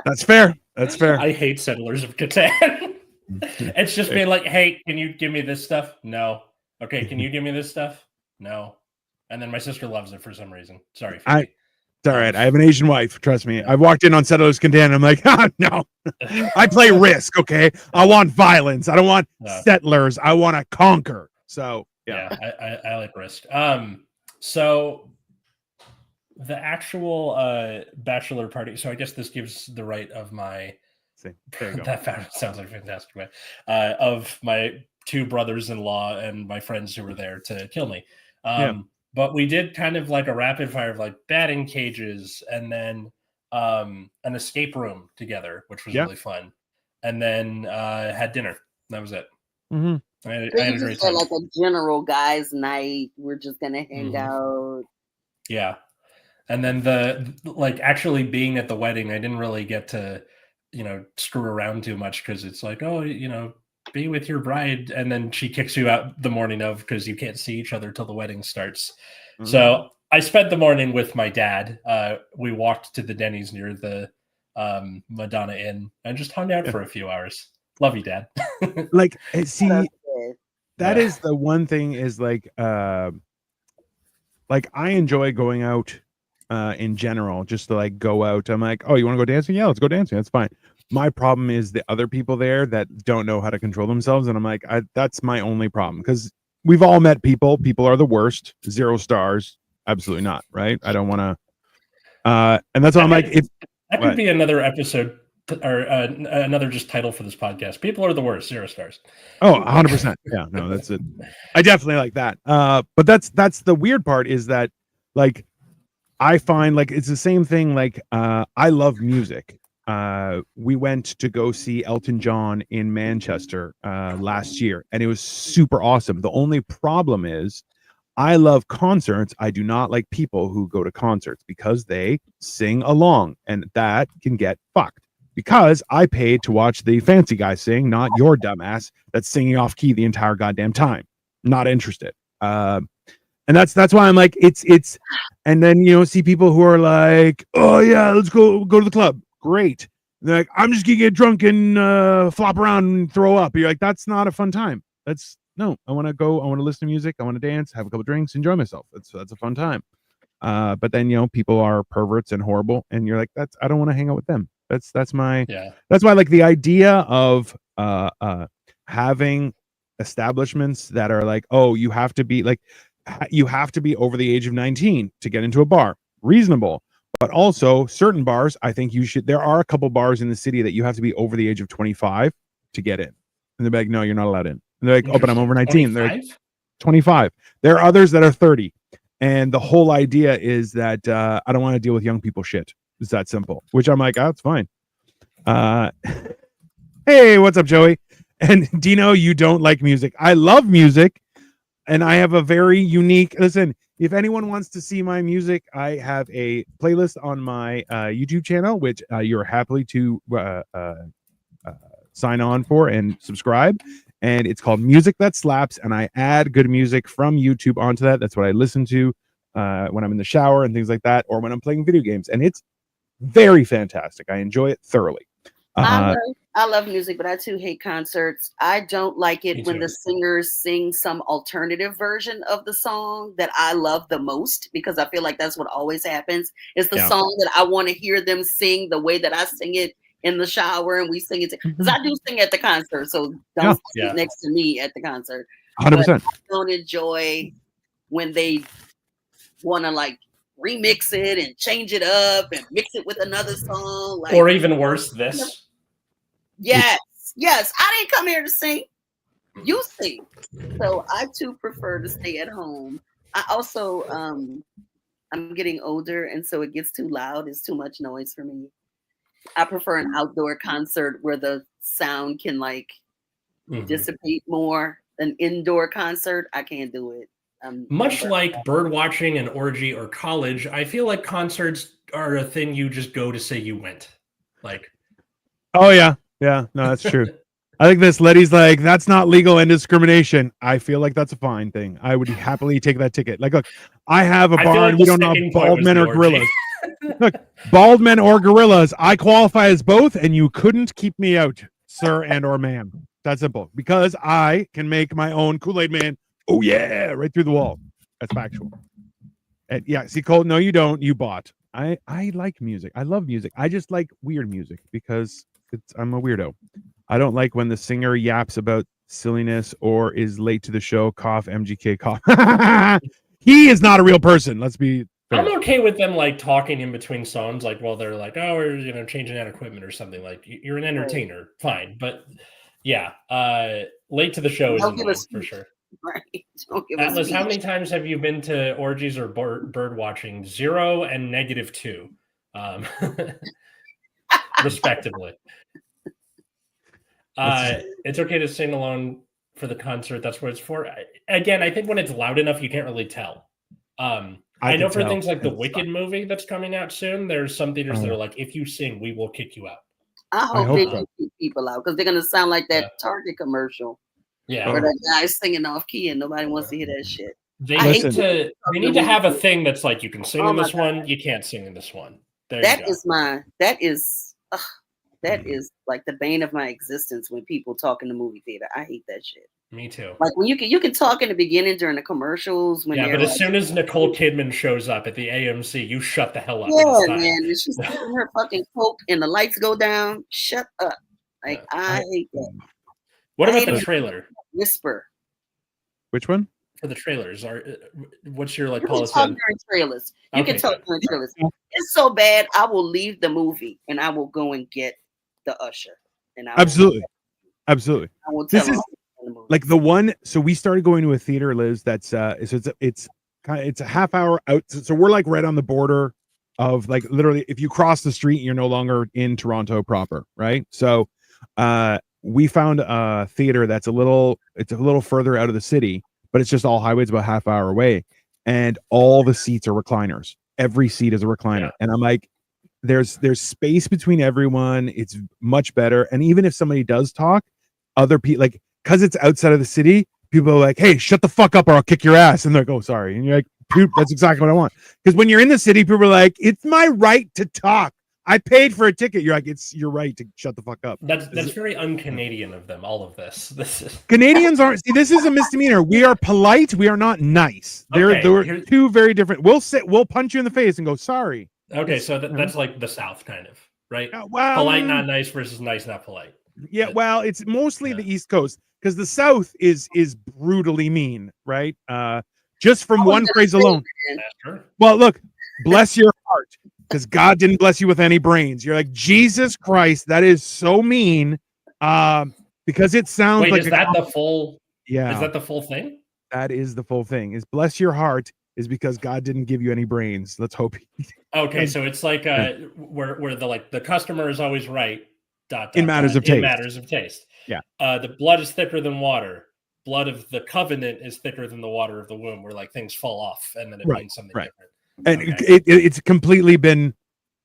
That's fair. That's fair. I hate Settlers of Catan. It's just being like, hey, can you give me this stuff? No. Okay, can you give me this stuff? No. And then my sister loves it for some reason. Sorry. It's all right. I have an Asian wife. Trust me. I walked in on Settlers of Catan. I'm like, no. I play Risk. Okay. I want violence. I don't want settlers. I want to conquer. So yeah. I like Risk. So the actual bachelor party. So I guess this gives the right of my. That sounds like a fantastic way. Of my 2 brothers-in-law and my friends who were there to kill me. But we did kind of like a rapid fire of like batting cages and then an escape room together, which was really fun. And then had dinner. That was it. Mm-hmm. I had a great time. Like a general guys' night. We're just gonna hang out. Yeah. And then the actually being at the wedding, I didn't really get to screw around too much because it's like, oh, be with your bride, and then she kicks you out the morning of because you can't see each other till the wedding starts. Mm-hmm. So I spent the morning with my dad. We walked to the Denny's near the Madonna Inn and just hung out for a few hours. Love you, Dad. Like, see, that is the one thing is like I enjoy going out in general, just to like go out. I'm like, oh, you want to go dancing? Yeah, let's go dancing. That's fine. My problem is the other people there that don't know how to control themselves. And I'm like, that's my only problem, because we've all met people. People are the worst. 0 stars. Absolutely not. Right. I don't want to. And that's why I'm like, if that could be another episode or another just title for this podcast. People are the worst. 0 stars. Oh, 100%. Yeah, no, that's it. I definitely like that. But that's the weird part is that like, I find like it's the same thing. Like, I love music. We went to go see Elton John in Manchester last year, and it was super awesome. The only problem is I love concerts. I do not like people who go to concerts because they sing along, and that can get fucked. Because I paid to watch the fancy guy sing, not your dumbass that's singing off key the entire goddamn time. Not interested. And that's why I'm like, it's, and then, you know, see people who are like, oh yeah, let's go to the club. Great. And they're like, I'm just gonna get drunk and flop around and throw up. You're like, that's not a fun time. No, I want to go. I want to listen to music. I want to dance, have a couple drinks, enjoy myself. That's a fun time. But then, you know, people are perverts and horrible, and you're like, I don't want to hang out with them. That's why like the idea of having establishments that are like, oh, you have to be over the age of 19 to get into a bar. Reasonable. But also certain bars, I think there are a couple bars in the city that you have to be over the age of 25 to get in. And they're like, no, you're not allowed in. And they're like, oh, but I'm over 19. 25? They're like, 25. There are others that are 30. And the whole idea is that I don't want to deal with young people shit. It's that simple, which I'm like, oh, it's fine. Hey, what's up, Joey? And Dino, you don't like music. I love music. And I have a very unique, listen, if anyone wants to see my music, I have a playlist on my YouTube channel, which you're happily to sign on for and subscribe. And it's called Music That Slaps. And I add good music from YouTube onto that. That's what I listen to when I'm in the shower and things like that, or when I'm playing video games. And it's very fantastic. I enjoy it thoroughly. I love music, but I too hate concerts. I don't like it when the singers sing some alternative version of the song that I love the most, because I feel like that's what always happens. It's the song that I want to hear them sing the way that I sing it in the shower, and we sing it because I do sing at the concert. So don't sit next to me at the concert. 100%. I don't enjoy when they want to like remix it and change it up and mix it with another song, like, or even worse, this. Yes. I didn't come here to sing. You sing. So I too prefer to stay at home. I also I'm getting older, and so it gets too loud. It's too much noise for me. I prefer an outdoor concert where the sound can like dissipate more. An indoor concert, I can't do it. Much like bird watching, an orgy, or college, I feel like concerts are a thing you just go to say you went. Like, oh yeah, no, that's true. I think this lady's like, that's not legal and discrimination. I feel like that's a fine thing. I would happily take that ticket. Like, look, I have a bar and we don't know bald men or gorillas. Look, bald men or gorillas, I qualify as both, and you couldn't keep me out, sir and or ma'am. That's simple. Because I can make my own Kool-Aid man. Oh yeah, right through the wall. That's factual. And yeah, see, Cole, no, you don't. You bought. I like music. I love music. I just like weird music because I'm a weirdo. I don't like when the singer yaps about silliness or is late to the show. Cough, MGK, cough. He is not a real person. Let's be fair. I'm okay with them like talking in between songs, like while they're like, oh, we're changing out equipment or something. Like, you're an entertainer, fine. But yeah, late to the show is annoying for sure. Right. Atlas, how many times have you been to orgies or bird watching? 0 and -2, respectively. It's okay to sing along for the concert. That's what it's for. Again, I think when it's loud enough, you can't really tell. I know for things like the Wicked movie that's coming out soon, there's some theaters that are like, if you sing, we will kick you out. I hope they do keep people out because they're gonna sound like that Target commercial. Yeah. Where that guy singing off key and nobody wants to hear that shit. They need to have a thing that's like you can sing in this one, you can't sing in this one. That is like the bane of my existence when people talk in the movie theater. I hate that shit. Me too. Like when you can talk in the beginning during the commercials. When but as soon as Nicole Kidman shows up at the AMC, you shut the hell up. Yeah, man. And she's taking her fucking coke and the lights go down. Shut up. Like I hate that. What about the trailer? Whisper. Which one? For the trailers, what's your policy? You can talk during trailers. You can talk during trailers. It's so bad, I will leave the movie and I will go and get the usher. And absolutely. I will tell this is like the one. So we started going to a theater, Liz. That's it's a half hour out. So we're like right on the border of like literally. If you cross the street, you're no longer in Toronto proper, right? So we found a theater that's a little further out of the city, but it's just all highways about half hour away, and all the seats are recliners. Every seat is a recliner, and I'm like, there's space between everyone. It's much better, and even if somebody does talk, other people because it's outside of the city, people are like, hey, shut the fuck up or I'll kick your ass, and they're like, oh, sorry, and you're like, dude, that's exactly what I want. Because when you're in the city, people are like, it's my right to talk. I paid for a ticket. You're like, it's your right to shut the fuck up. That's very un-Canadian of them. All of this. Canadians aren't. See, this is a misdemeanor. We are polite. We are not nice. They're two very different. We'll punch you in the face and go sorry. Okay, so that's like the South, kind of, right? Well, polite, not nice, versus nice, not polite. Yeah, well, it's mostly the East Coast because the South is brutally mean, right? Just from one phrase alone. Well, look, bless your heart. Because God didn't bless you with any brains. You're like, Jesus Christ, that is so mean. Because it sounds like is that the full? Yeah, is that the full thing? That is the full thing. Is bless your heart is because God didn't give you any brains. Let's hope. Okay, so it's like where the customer is always right. In matters of taste. In matters of taste. Yeah. The blood is thicker than water. Blood of the covenant is thicker than the water of the womb, where things fall off and then it means something different. And it's completely been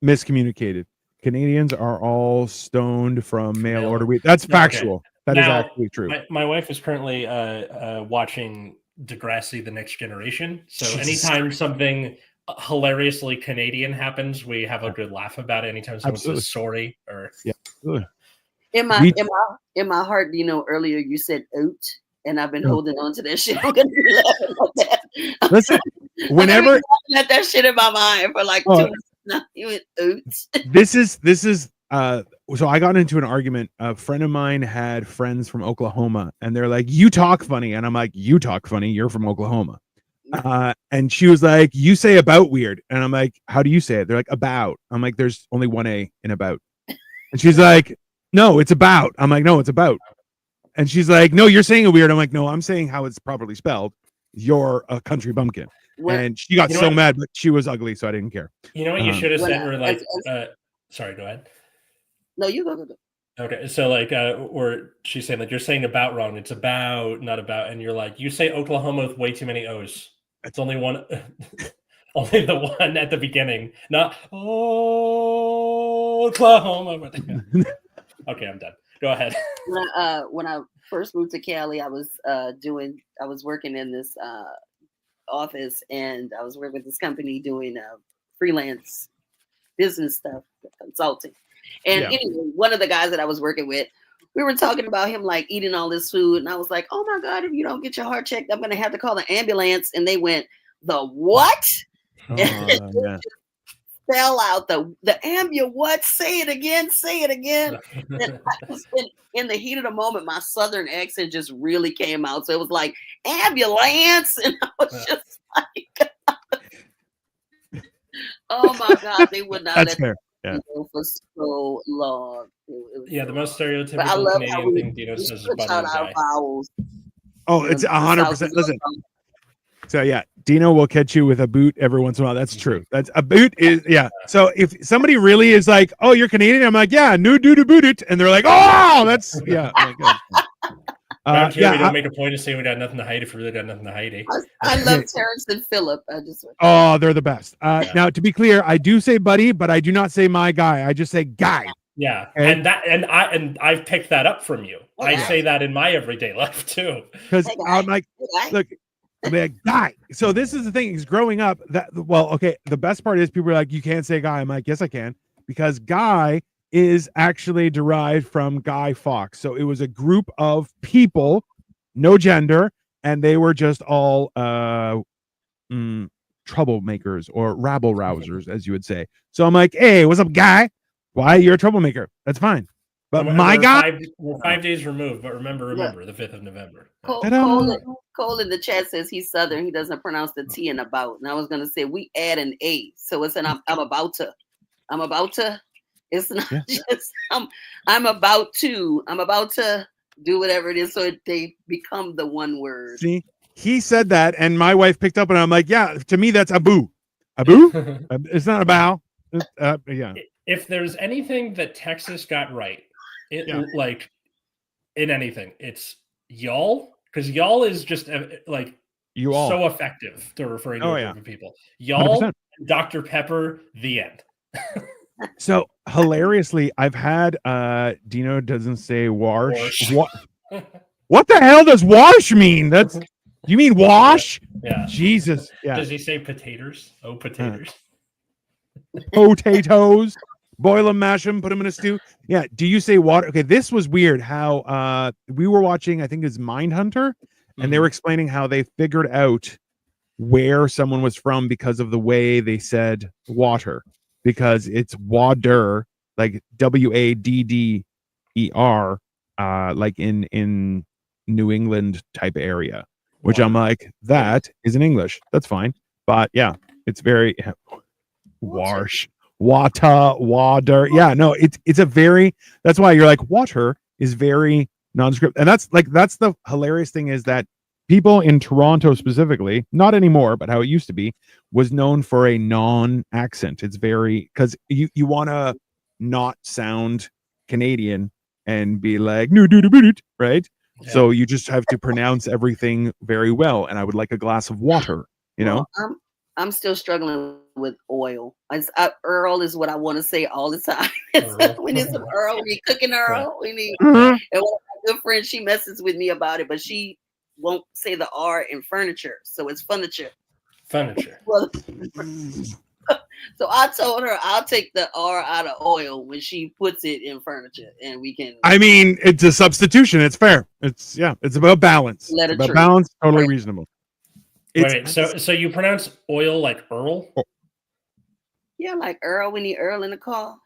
miscommunicated. Canadians are all stoned from mail order wheat. That's factual. That is actually true. My wife is currently watching Degrassi: The Next Generation. So anytime something hilariously Canadian happens, we have a good laugh about it. Anytime someone says sorry or in my heart, earlier you said oat, and I've been holding on to that shit. I'm gonna be laughing at that. Listen, whenever let that shit in my mind for like 2 minutes now. You went oots. This is so I got into an argument. A friend of mine had friends from Oklahoma, and they're like, you talk funny, and I'm like, you talk funny, you're from Oklahoma. And she was like, you say about weird, and I'm like, how do you say it? They're like, about. I'm like, there's only one A in about. And she's like, no, it's about. I'm like, no, it's about. And she's like, no, you're saying it weird. I'm like, no, I'm saying how it's properly spelled. You're a country bumpkin. And she got so mad, but she was ugly, so I didn't care. You know what you should have said? Or like, sorry, go ahead. No, you go. Okay, so or she's saying you're saying about wrong. It's about, not about. And you're like, you say Oklahoma with way too many O's. It's only one, only the one at the beginning. Not Oklahoma. Okay, I'm done. Go ahead. When I first moved to Cali, I was working in this office, and I was working with this company doing freelance business stuff, consulting. And anyway, one of the guys that I was working with, we were talking about him like eating all this food, and I was like, "Oh my God, if you don't get your heart checked, I'm gonna have to call the ambulance." And they went, "The what?" Fell out the ambulance. What? Say it again. And I was in the heat of the moment, my Southern accent just really came out. So it was like ambulance, and I was just like, "Oh my God, they would not." That's fair. Yeah. For so long. The most stereotypical Canadian thing Dino says is butter guy. Oh, it's 100%. Listen. So Dino will catch you with a boot every once in a while. That's true. That's a boot is So if somebody really is like, "Oh, you're Canadian," I'm like, "Yeah, no do to boot it," and they're like, "Oh, that's yeah." Oh my God. I'm sure we don't make a point of saying we got nothing to hide if we really got nothing to hide. I love Terrence and Phillip. They're the best. Now, to be clear, I do say buddy, but I do not say my guy. I just say guy. Yeah, Okay? and I've picked that up from you. Hey, I guy. say that in my everyday life too. Because Hey, guy. I'm like, Hey, guy. look, I'm like, guy. So this is the thing. Is growing up that okay. The best part is people are like, you can't say guy. I'm like, yes, I can, because guy is actually derived from Guy Fawkes. So it was a group of people, no gender, and they were just all troublemakers or rabble rousers, as you would say. So I'm like, hey, what's up, guy? Why you're a troublemaker? That's fine. But my guy, we're 5 days removed, but remember, Look, the 5th of November. Cole in the chat says he's Southern. He doesn't pronounce the T in about. And I was gonna say we add an A, so it's an I'm about to. I'm about to. It's not just I'm about to do whatever it is, so they become the one word. See, he said that, and my wife picked up, and I'm like, yeah, to me that's abu. It's not a bow. Yeah. If there's anything that Texas got right, like in anything, it's y'all, because y'all is just like you all so effective to referring to a group of people. Y'all, 100%. Dr. Pepper, the end. So hilariously, I've had Dino doesn't say wash. What the hell does wash mean? That's you mean wash? Yeah. Jesus. Yeah. Does he say potatoes? Oh, potatoes. Potatoes. Boil them, mash them, put them in a stew. Yeah. Do you say water? Okay. This was weird. How we were watching, I think it's Mindhunter, and they were explaining how they figured out where someone was from because of the way they said water, because it's wader, like Wadder, like in New England type area, which I'm like, that is in English. That's fine. But yeah, it's very wash, water. Yeah, no, it's a very, that's why you're like, water is very nondescript. And that's the hilarious thing is that people in Toronto specifically, not anymore, but how it used to be, was known for a non-accent. It's very, because you want to not sound Canadian and be like, no, right? Yeah. So you just have to pronounce everything very well. And I would like a glass of water, you know? I'm still struggling with oil. Earl is what I want to say all the time. We need some Earl. We need cooking Earl. We need. And one of my good friends, she messes with me about it, but she won't say the R in furniture, so it's furniture. Well, so I told her I'll take the R out of oil when she puts it in furniture, and we can. I mean, it's a substitution. It's fair. It's about balance. It's about balance. Totally reasonable. Wait, so you pronounce oil like Earl? Yeah, like Earl. We need Earl in the call.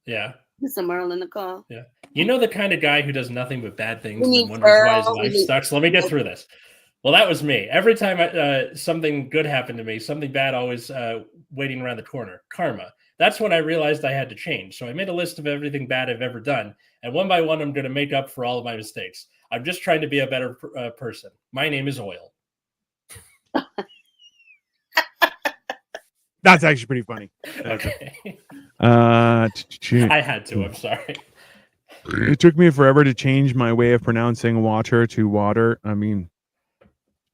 Yeah. Get some Earl in the call. Yeah. You know the kind of guy who does nothing but bad things and wonders why his life sucks? Let me get through this. Well, that was me. Every time something good happened to me, something bad always waiting around the corner. Karma. That's when I realized I had to change. So I made a list of everything bad I've ever done. And one by one, I'm going to make up for all of my mistakes. I'm just trying to be a better person. My name is Oil. That's actually pretty funny. Okay. I had to. I'm sorry. It took me forever to change my way of pronouncing water to water. I mean,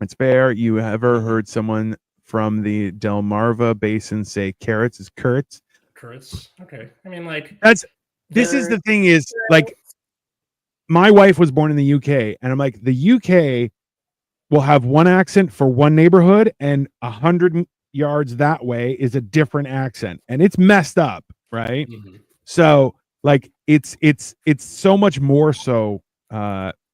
it's fair. You ever heard someone from the Delmarva Basin say carrots is currits? Currits. Okay. I mean, like this is the thing is like my wife was born in the UK, and I'm like, the UK will have one accent for one neighborhood, and 100 yards that way is a different accent, and it's messed up, right? Mm-hmm. So like it's so much more so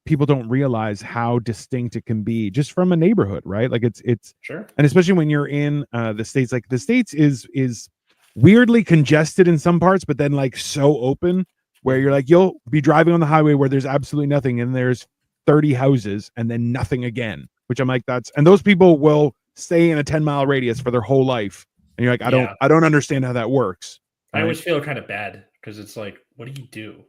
people don't realize how distinct it can be just from a neighborhood, right? Like it's sure. And especially when you're in the States, like the States is weirdly congested in some parts, but then like so open where you're like, you'll be driving on the highway where there's absolutely nothing and there's 30 houses and then nothing again, which I'm like, and those people will stay in a 10-mile radius for their whole life. And you're like, I don't understand how that works. Right? I always feel kind of bad because it's like, what do you do?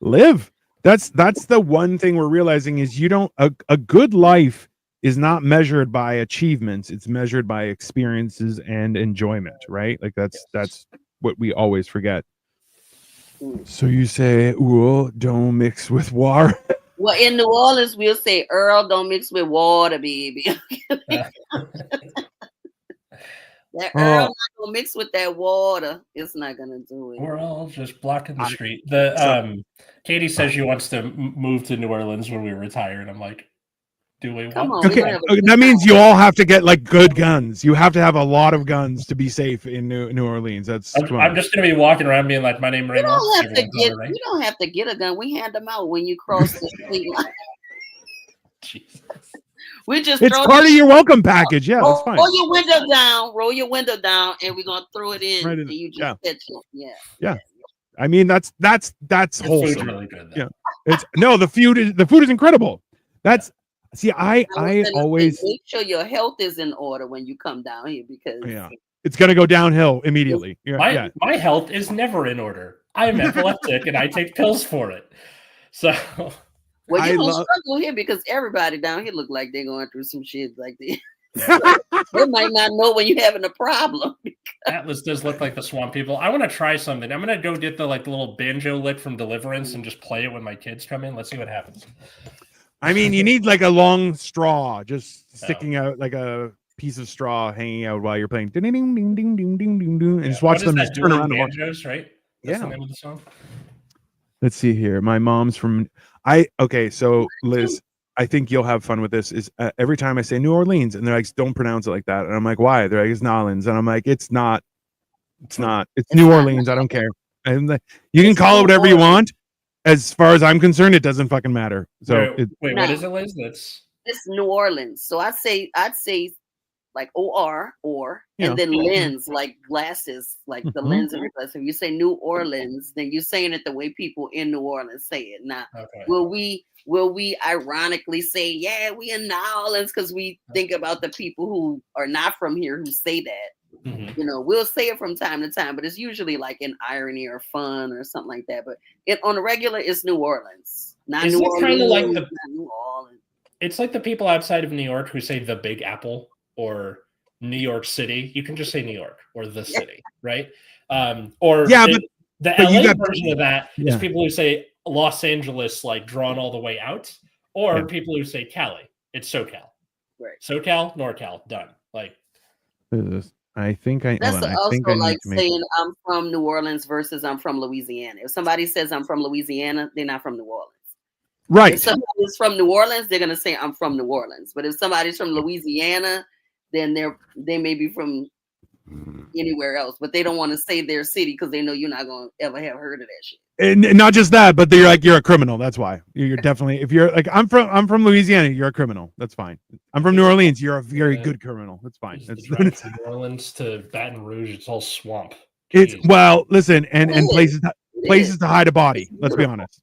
Live. That's the one thing we're realizing is you don't a good life is not measured by achievements. It's measured by experiences and enjoyment, right? Like that's what we always forget. So you say, "Well, don't mix with water." Well, in New Orleans, we'll say, "Earl, don't mix with water, baby." That herb not gonna mix with that water. It's not gonna do it. We're all just blocking the street. The Katie says she wants to move to New Orleans when we retire, and I'm like, do we Come want? on, Okay, that means you all have to get like good guns. You have to have a lot of guns to be safe in New Orleans. I'm just gonna be walking around being like, my name is Raymond. You don't have to get a gun. We hand them out when you cross the state line. Jesus. We just it's part of your welcome package. Yeah, that's fine. Roll your window down, and we're gonna throw it in. Right in. And you just yeah. I mean, that's wholesome. Really good, yeah, the food is incredible. That's I always make sure your health is in order when you come down here because it's gonna go downhill immediately. My health is never in order. I am epileptic and I take pills for it. So. Well, you don't struggle here because everybody down here look like they're going through some shit like this. They might not know when you're having a problem. Atlas does look like the swamp people. I want to try something. I'm gonna go get the little banjo lick from Deliverance and just play it when my kids come in. Let's see what happens. I mean, you need like a long straw just sticking out, like a piece of straw hanging out while you're playing. Ding ding ding ding ding ding ding ding, and just watch them just turn around. Banjos, right? That's the name of the song. Let's see here. My mom's from. So Liz, I think you'll have fun with this. Is every time I say New Orleans, and they're like, "Don't pronounce it like that," and I'm like, "Why?" They're like, "It's Nolans," and I'm like, "It's not. It's New Orleans. I don't care." And you can call it whatever you want. As far as I'm concerned, it doesn't fucking matter. So wait, what is it, Liz? It's New Orleans. So I'd say like or and then lens, like glasses, like the lens of your glasses. If you say New Orleans, then you're saying it the way people in New Orleans say it. Now, will we ironically say, yeah, we in New Orleans because we think about the people who are not from here who say that? Mm-hmm. We'll say it from time to time, but it's usually like in irony or fun or something like that. But on the regular, it's New Orleans, not New Orleans. Kind of like New Orleans. It's like the people outside of New York who say the Big Apple or New York City. You can just say New York or the city, right? The LA version of that is people who say Los Angeles, like drawn all the way out, or people who say Cali. It's SoCal, right? SoCal, NorCal, done. Like, I think I. That's like saying I'm from New Orleans versus I'm from Louisiana. If somebody says I'm from Louisiana, they're not from New Orleans. Right. If somebody's from New Orleans, they're gonna say I'm from New Orleans. But if somebody's from Louisiana, then they may be from anywhere else, but they don't want to say their city because they know you're not gonna ever have heard of that shit. And not just that, but they're like, you're a criminal. That's why you're definitely, if you're like, I'm from Louisiana, you're a criminal. That's fine. I'm from New Orleans. You're a very good criminal. That's fine. It's New Orleans to Baton Rouge. It's all swamp. Listen, and places to hide a body. Let's be honest.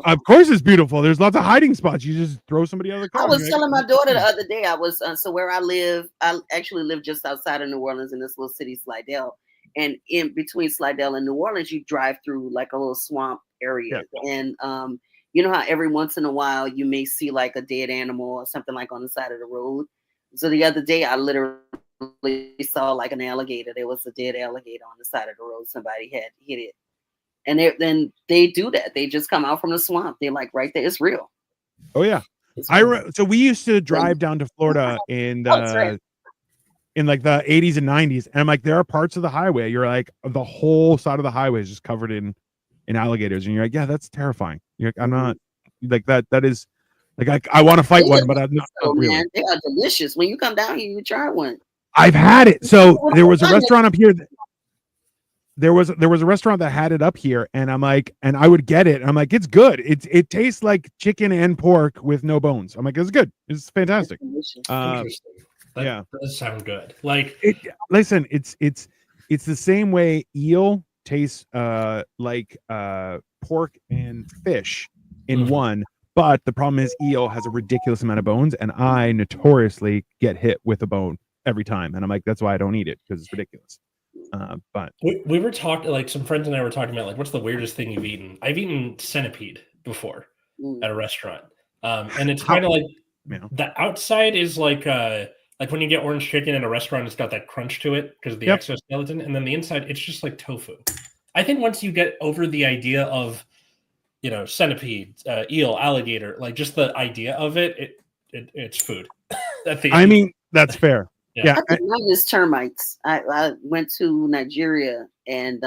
Of course it's beautiful. There's lots of hiding spots. You just throw somebody out of the car. I was telling my daughter the other day, I was so where I live, I actually live just outside of New Orleans in this little city, Slidell. And in between Slidell and New Orleans, you drive through like a little swamp area. Yeah. And you know how every once in a while you may see like a dead animal or something like on the side of the road. So the other day I literally saw like an alligator. There was a dead alligator on the side of the road. Somebody had hit it. And then they do that. They just come out from the swamp. They're like right there. It's real. Oh yeah. So we used to drive down to Florida in like the 80s and 90s, and I'm like, there are parts of the highway you're like, the whole side of the highway is just covered in alligators, and you're like, yeah, that's terrifying. You're like, I'm not like that. That is like I want to fight one, but I'm not really. Man, they are delicious. When you come down here, you try one. I've had it. So there was a restaurant up here. There was a restaurant that had it up here, and I'm like, and I would get it. And I'm like, it's good. It tastes like chicken and pork with no bones. I'm like, it's good. It's fantastic. Interesting. That does sound good. Like, listen, it's the same way eel tastes like pork and fish in one, but the problem is eel has a ridiculous amount of bones, and I notoriously get hit with a bone every time, and I'm like, that's why I don't eat it, because it's ridiculous. But we were talking, like some friends and I were talking about like, what's the weirdest thing you've eaten? I've eaten centipede before at a restaurant, and it's kind of like the outside is like when you get orange chicken in a restaurant, it's got that crunch to it because of the exoskeleton, and then the inside, it's just like tofu. I think once you get over the idea of, centipede, eel, alligator, like just the idea of it, it's food. I mean, that's fair. Yeah. I think mine is termites. I went to Nigeria and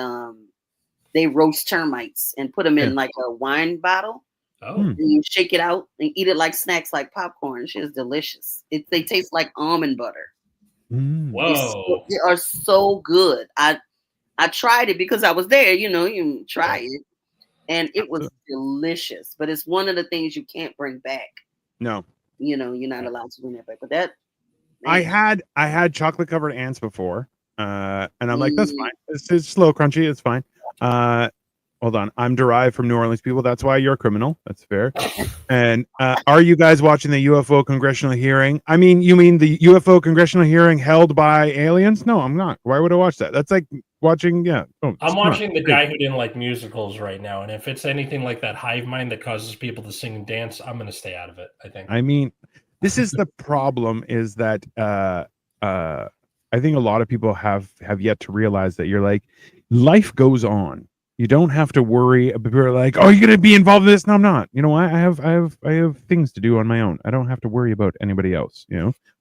they roast termites and put them in like a wine bottle. Oh. And you shake it out and eat it like snacks, like popcorn. Shit is delicious. They taste like almond butter. Whoa. They are so good. I tried it because I was there. You try it, and it was delicious. But it's one of the things you can't bring back. No. You're not allowed to bring that back. But that I had chocolate covered ants before, and I'm like, that's fine. It's a little crunchy. It's fine. Hold on. I'm derived from New Orleans people. That's why you're a criminal. That's fair. And are you guys watching the UFO congressional hearing? I mean, you mean the UFO congressional hearing held by aliens? No, I'm not. Why would I watch that? That's like watching. Yeah. Oh, I'm watching the guy who didn't like musicals right now, and if it's anything like that hive mind that causes people to sing and dance, I'm going to stay out of it. I think. I mean, this is the problem. Is that I think a lot of people have yet to realize that you're like, life goes on. You don't have to worry. People are like, "Oh, you're gonna be involved in this?" No, I'm not. You know what? I have things to do on my own. I don't have to worry about anybody else.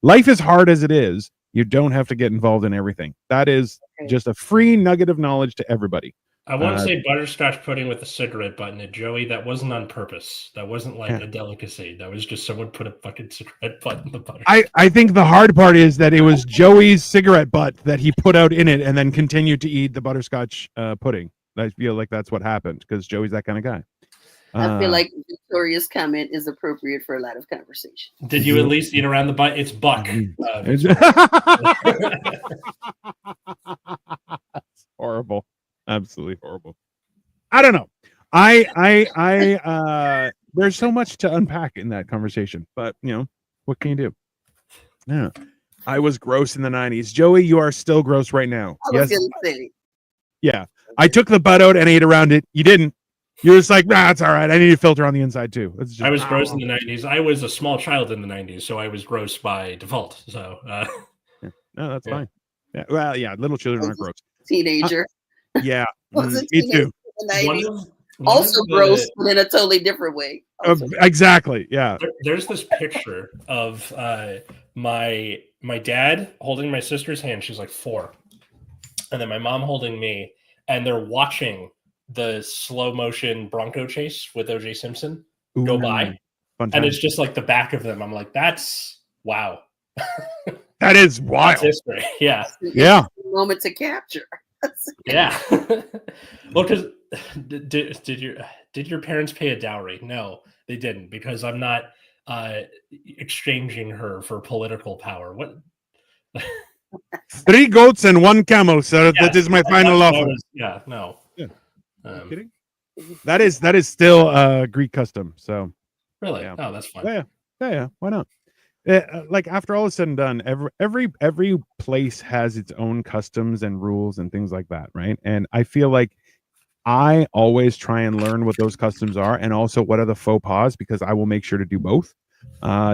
Life is hard as it is. You don't have to get involved in everything. That is just a free nugget of knowledge to everybody. I want to say butterscotch pudding with a cigarette butt in it, Joey. That wasn't on purpose. That wasn't like a delicacy. That was just someone put a fucking cigarette butt in the butter. I think the hard part is that it was Joey's cigarette butt that he put out in it and then continued to eat the butterscotch pudding. I feel like that's what happened because Joey's that kind of guy. I feel like Victoria's comment is appropriate for a lot of conversation. Did you at least eat around the butt? It's Buck. That's horrible. Absolutely horrible. I don't know. I there's so much to unpack in that conversation, but what can you do? Yeah. I was gross in the 90s. Joey, you are still gross right now. I was gonna say. Yeah. I took the butt out and ate around it. You didn't. You're just like, nah, it's all right. I need a filter on the inside too. I was gross in the 90s. I was a small child in the 90s, so I was gross by default. So no, that's fine. Yeah. Well, yeah, little children aren't gross. Teenager. Yeah. Me too. Also gross, but in a totally different way. Exactly. Yeah. There's this picture of my dad holding my sister's hand. She's like 4. And then my mom holding me, and they're watching the slow motion Bronco chase with O.J. Simpson go by. And it's just like the back of them. I'm like, that's wow. That is wild. That's history. Yeah. Yeah. Moment to capture. Yeah. Well, because did your parents pay a dowry? No, they didn't, because I'm not exchanging her for political power. What? 3 goats and 1 camel, sir. Yes, that is my final offer. No. Yeah. Kidding? That is still Greek custom. So really, yeah. Oh, that's fine. Yeah. Why not? Like after all is said and done, every place has its own customs and rules and things like that, right? And I feel like I always try and learn what those customs are, and also what are the faux pas, because I will make sure to do both,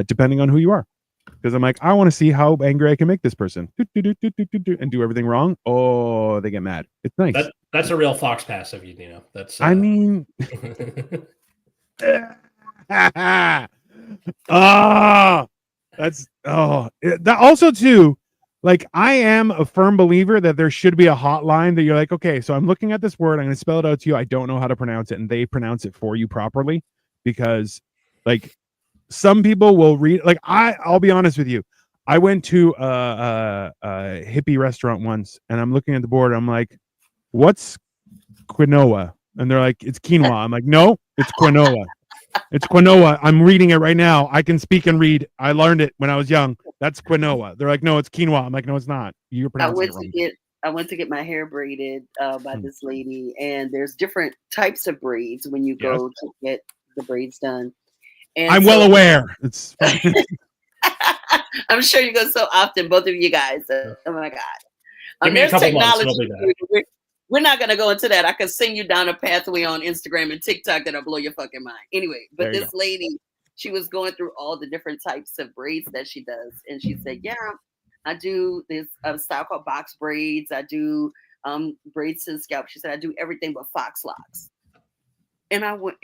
depending on who you are. Because I'm like, I want to see how angry I can make this person, and do everything wrong. Oh, they get mad. It's nice. That's a real fox pass of you, Dino. That's. I mean, that also too. Like, I am a firm believer that there should be a hotline that you're like, okay, so I'm looking at this word, I'm going to spell it out to you. I don't know how to pronounce it, and they pronounce it for you properly, because, like, some people will read. Like, I'll be honest with you. I went to a hippie restaurant once, and I'm looking at the board. I'm like, what's quinoa? And they're like, it's quinoa. I'm like, no, it's quinoa. It's quinoa. I'm reading it right now. I can speak and read. I learned it when I was young. That's quinoa. They're like, no, it's quinoa. I'm like, no, it's not. You're pronouncing it wrong. I went to get my hair braided by this lady, and there's different types of braids when you go to get the braids done. And I'm well aware. It's I'm sure you go so often, both of you guys. Oh my God. There's technology. We're not going to go into that. I can send you down a pathway on Instagram and TikTok that'll blow your fucking mind. Anyway, but this lady, she was going through all the different types of braids that she does. And she said, yeah, I do this style called box braids. I do braids to the scalp. She said, I do everything but fox locks. And I was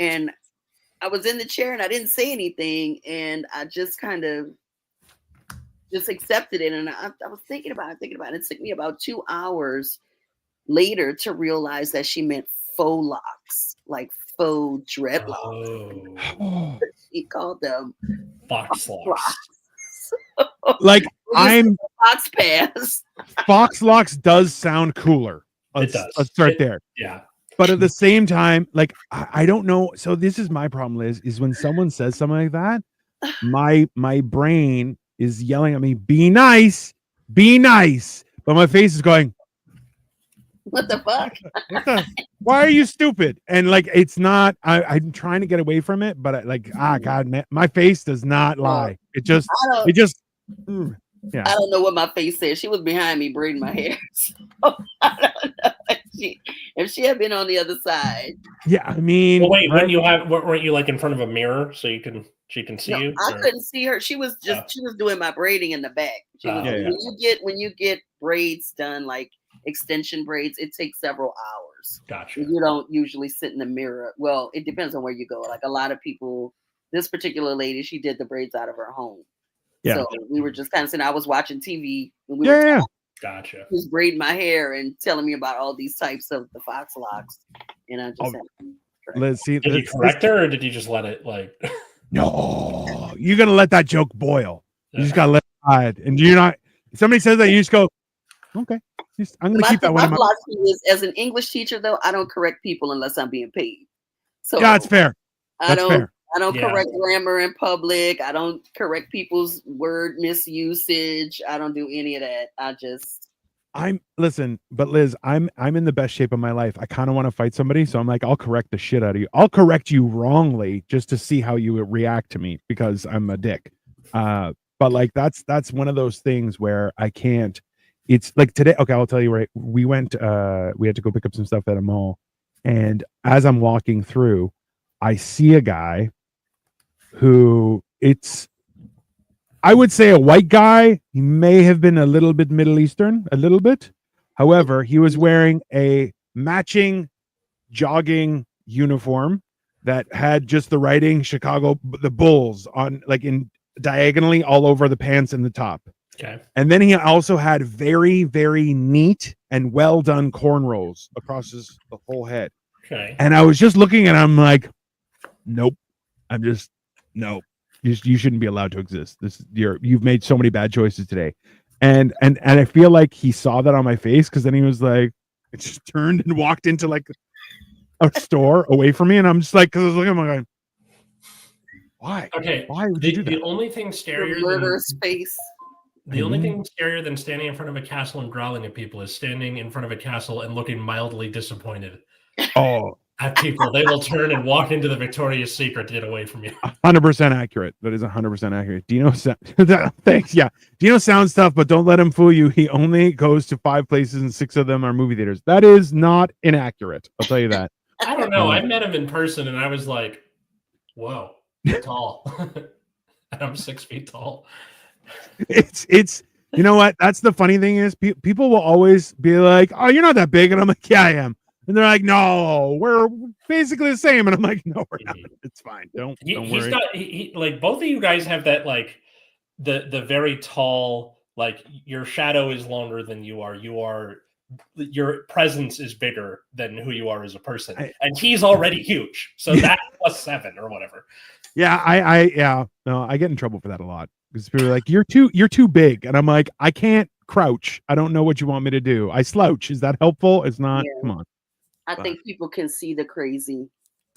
in the chair and I didn't say anything. And I just kind of just accepted it. And I was thinking about it. It took me about 2 hours later to realize that she meant faux locks, like faux dreadlocks. Oh, He called them Fox locks. Like I'm Fox Pass. Fox locks does sound cooler. It does. Let's start there. Yeah. But at the same time, like I don't know. So this is my problem, Liz, is when someone says something like that, my brain is yelling at me, be nice, but my face is going, what the fuck? why are you stupid? And like it's not, I'm trying to get away from it, but God, man, my face does not lie. It just yeah. I don't know what my face said. She was behind me braiding my hair. So I don't know if she had been on the other side. Yeah, I mean, well, wait, weren't you like in front of a mirror so she can see you? I couldn't see her. She was doing my braiding in the back. When you get braids done, like extension braids, it takes several hours. Gotcha. You don't usually sit in the mirror. Well, it depends on where you go. Like a lot of people, this particular lady, she did the braids out of her home. Yeah. So we were just kind of sitting. I was watching TV. And we were Gotcha. He was braiding my hair and telling me about all these types of the Fox locks, and I just let's see. Did you correct her, or did you just let it like? No, you're gonna let that joke boil. You just gotta let it hide, and you're not. If somebody says that, you just go, okay. I'm gonna keep that one. My philosophy is, as an English teacher, though, I don't correct people unless I'm being paid. So that's fair. I don't correct grammar in public. I don't correct people's word misusage. I don't do any of that. But Liz, I'm in the best shape of my life. I kind of want to fight somebody, so I'm like, I'll correct the shit out of you. I'll correct you wrongly just to see how you react to me because I'm a dick. But like that's one of those things where I can't. It's like today. Okay, I'll tell you. Right, we went. We had to go pick up some stuff at a mall, and as I'm walking through, I see a guy who I would say a white guy. He may have been a little bit Middle Eastern, a little bit. However, he was wearing a matching jogging uniform that had just the writing Chicago, the Bulls on like in diagonally all over the pants and the top. Okay. And then he also had very, very neat and well done cornrows across the whole head. Okay. And I was just looking at him like, nope. No, you shouldn't be allowed to exist. You've made so many bad choices today, and I feel like he saw that on my face because then he was like, it just turned and walked into like a store away from me, and I'm just like, because I was looking at him going, why? Okay, why would you do that? The only thing scarier than scarier than standing in front of a castle and growling at people is standing in front of a castle and looking mildly disappointed. Oh. At people, they will turn and walk into the Victoria's Secret to get away from you. 100% accurate. That is 100% accurate. Dino, thanks. Yeah, Dino sounds tough, but don't let him fool you. He only goes to 5 places and 6 of them are movie theaters. That is not inaccurate. I'll tell you that. I don't know. I met him in person, and I was like, "Whoa, you're tall." And I'm 6 feet tall. It's. You know what? That's the funny thing is people will always be like, "Oh, you're not that big," and I'm like, "Yeah, I am." And they're like, no, we're basically the same. And I'm like, no, we're not. It's fine. Don't worry. Like both of you guys have that like the very tall, like your shadow is longer than you are. Your presence is bigger than who you are as a person. And he's already huge. So that plus 7 or whatever. Yeah, I get in trouble for that a lot. Because people are like, you're too big. And I'm like, I can't crouch. I don't know what you want me to do. I slouch. Is that helpful? It's not. Yeah. Come on. I think people can see the crazy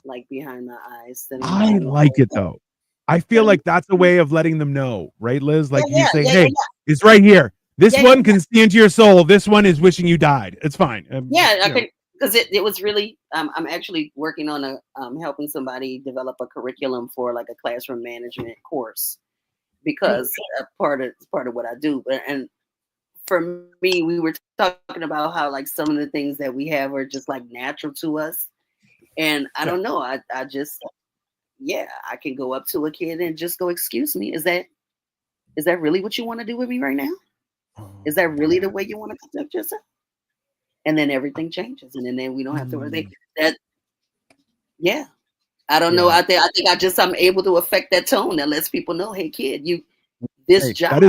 like behind the eyes. I like it though. I feel like that's a way of letting them know, right, Liz? Like you say, hey, it's right here. This one can see into your soul. This one is wishing you died. It's fine. I think because it was really. I'm actually working on helping somebody develop a curriculum for like a classroom management course because part of what I do. And for me, we were talking about how like some of the things that we have are just like natural to us. And I don't know. I just, I can go up to a kid and just go, excuse me, is that really what you want to do with me right now? Is that really the way you want to conduct yourself? And then everything changes. And then we don't have to worry that. Yeah. I don't know. I think I'm able to affect that tone that lets people know, hey kid, this job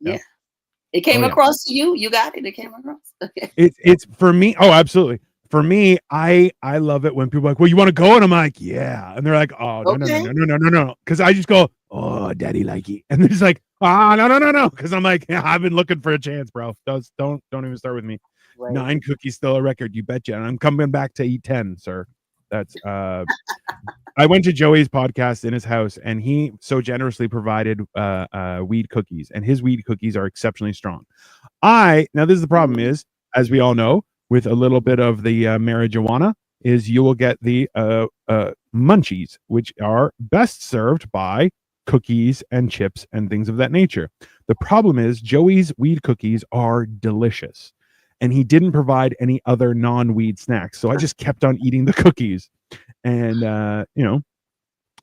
Yeah. It came across to you. You got it. It came across. Okay. It's for me. Oh, absolutely. For me, I love it when people are like, well, you want to go? And I'm like, yeah. And they're like, oh, no. Because I just go, oh, daddy likey. And they're just like, no. Because I'm like, yeah, I've been looking for a chance, bro. Don't even start with me. Right. 9 cookies, still a record. You betcha. And I'm coming back to eat 10, sir. That's I went to Joey's podcast in his house, and he so generously provided weed cookies, and his weed cookies are exceptionally strong. Now this is the problem is, as we all know, with a little bit of the marijuana, is you will get the munchies, which are best served by cookies and chips and things of that nature. The problem is Joey's weed cookies are delicious, and he didn't provide any other non-weed snacks, so I just kept on eating the cookies. And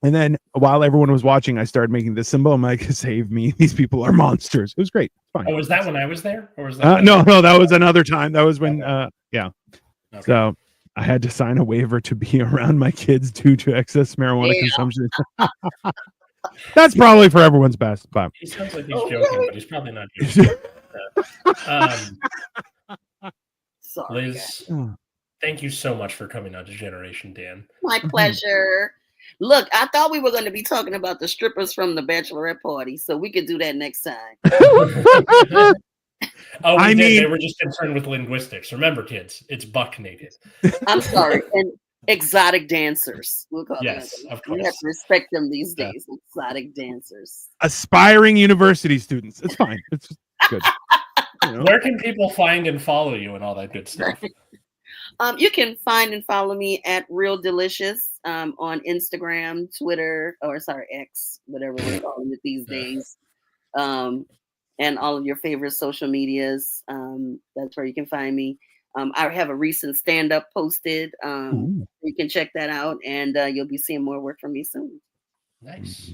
and then while everyone was watching, I started making this symbol. I'm like, save me, these people are monsters. It was great. Fine. Oh, was that when I was there, or was that no, that was another time. That was when okay. So I had to sign a waiver to be around my kids due to excess marijuana consumption. That's probably for everyone's best, but he sounds like he's joking, but he's probably not joking. Sorry, Liz, thank you so much for coming on to Generation Dan. My pleasure. Look, I thought we were going to be talking about the strippers from the bachelorette party, so we could do that next time. They were just concerned with linguistics. Remember, kids, it's buck naked. I'm sorry, and exotic dancers. We'll call them. Of course. We have to respect them these days. Exotic dancers, aspiring university students. It's fine. It's good. Where can people find and follow you and all that good stuff? You can find and follow me at Real Delicious on Instagram, Twitter, X, whatever we're calling it these days, and all of your favorite social medias. That's where you can find me. I have a recent stand-up posted. You can check that out, and you'll be seeing more work from me soon. Nice.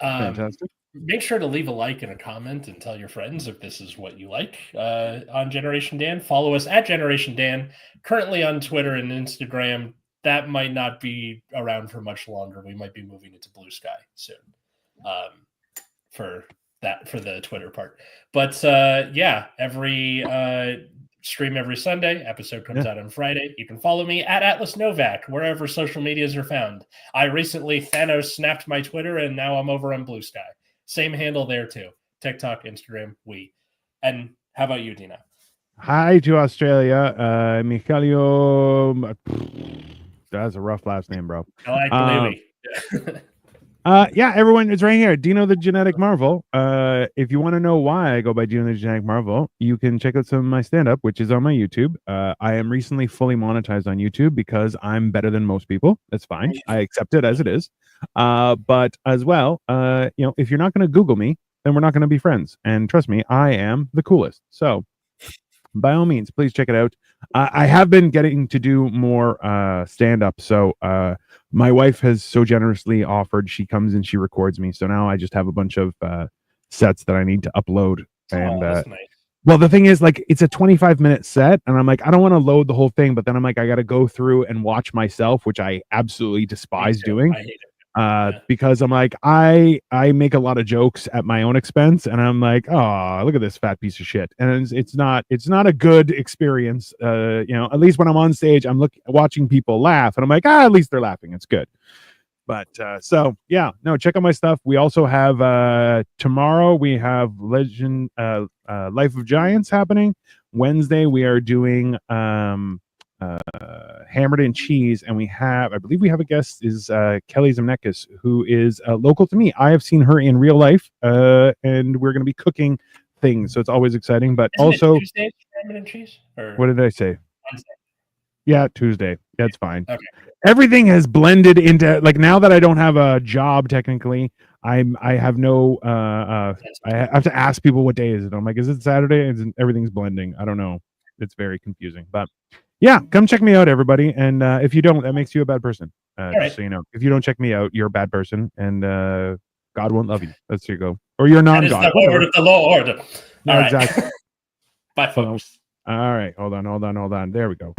Fantastic. Make sure to leave a like and a comment and tell your friends if this is what you like on Generation Dan. Follow us at Generation Dan, currently on Twitter and Instagram. That might not be around for much longer. We might be moving it to Blue Sky soon for the Twitter part. But every stream every Sunday. Episode comes out on Friday. You can follow me at Atlas Novak, wherever social medias are found. I recently Thanos snapped my Twitter, and now I'm over on Blue Sky. Same handle there too. TikTok, Instagram, And how about you, Dina? Hi to Australia. Michalio. That's a rough last name, bro. I like everyone, it's right here. Dino the Genetic Marvel. If you want to know why I go by Dino the Genetic Marvel, you can check out some of my stand-up, which is on my YouTube. I am recently fully monetized on YouTube because I'm better than most people. That's fine. I accept it as it is. But as well, if you're not going to Google me, then we're not going to be friends. And trust me, I am the coolest. So by all means, please check it out. I have been getting to do more stand-up. So my wife has so generously offered. She comes and she records me. So now I just have a bunch of sets that I need to upload. And that's nice. Well, the thing is, like, it's a 25-minute set, and I'm like, I don't want to load the whole thing, but then I'm like, I got to go through and watch myself, which I absolutely despise doing. I hate it. Because I'm like, I make a lot of jokes at my own expense, and I'm like, oh, look at this fat piece of shit, and it's not a good experience. At least when I'm on stage, I'm watching people laugh, and I'm like, at least they're laughing. It's good. But check out my stuff. We also have tomorrow we have Life of Giants happening. Wednesday we are doing Hammered in Cheese, and I believe we have a guest is Kelly Zemnekis, who is local to me. I have seen her in real life, and we're going to be cooking things, so it's always exciting. But Isn't also, it Tuesday, Hammered in Cheese? Or what did I say? Wednesday. Yeah, Tuesday. That's fine. Okay. Everything has blended into, like, now that I don't have a job technically, I have no I have to ask people what day is it. I'm like, is it Saturday? Everything's blending. I don't know. It's very confusing, but. Yeah, come check me out, everybody. And if you don't, that makes you a bad person. Just so you know, if you don't check me out, you're a bad person, and God won't love you. That's your go, or you're non-God. That is the word of the Lord. Yeah, exactly. Bye, folks. All right, hold on. There we go.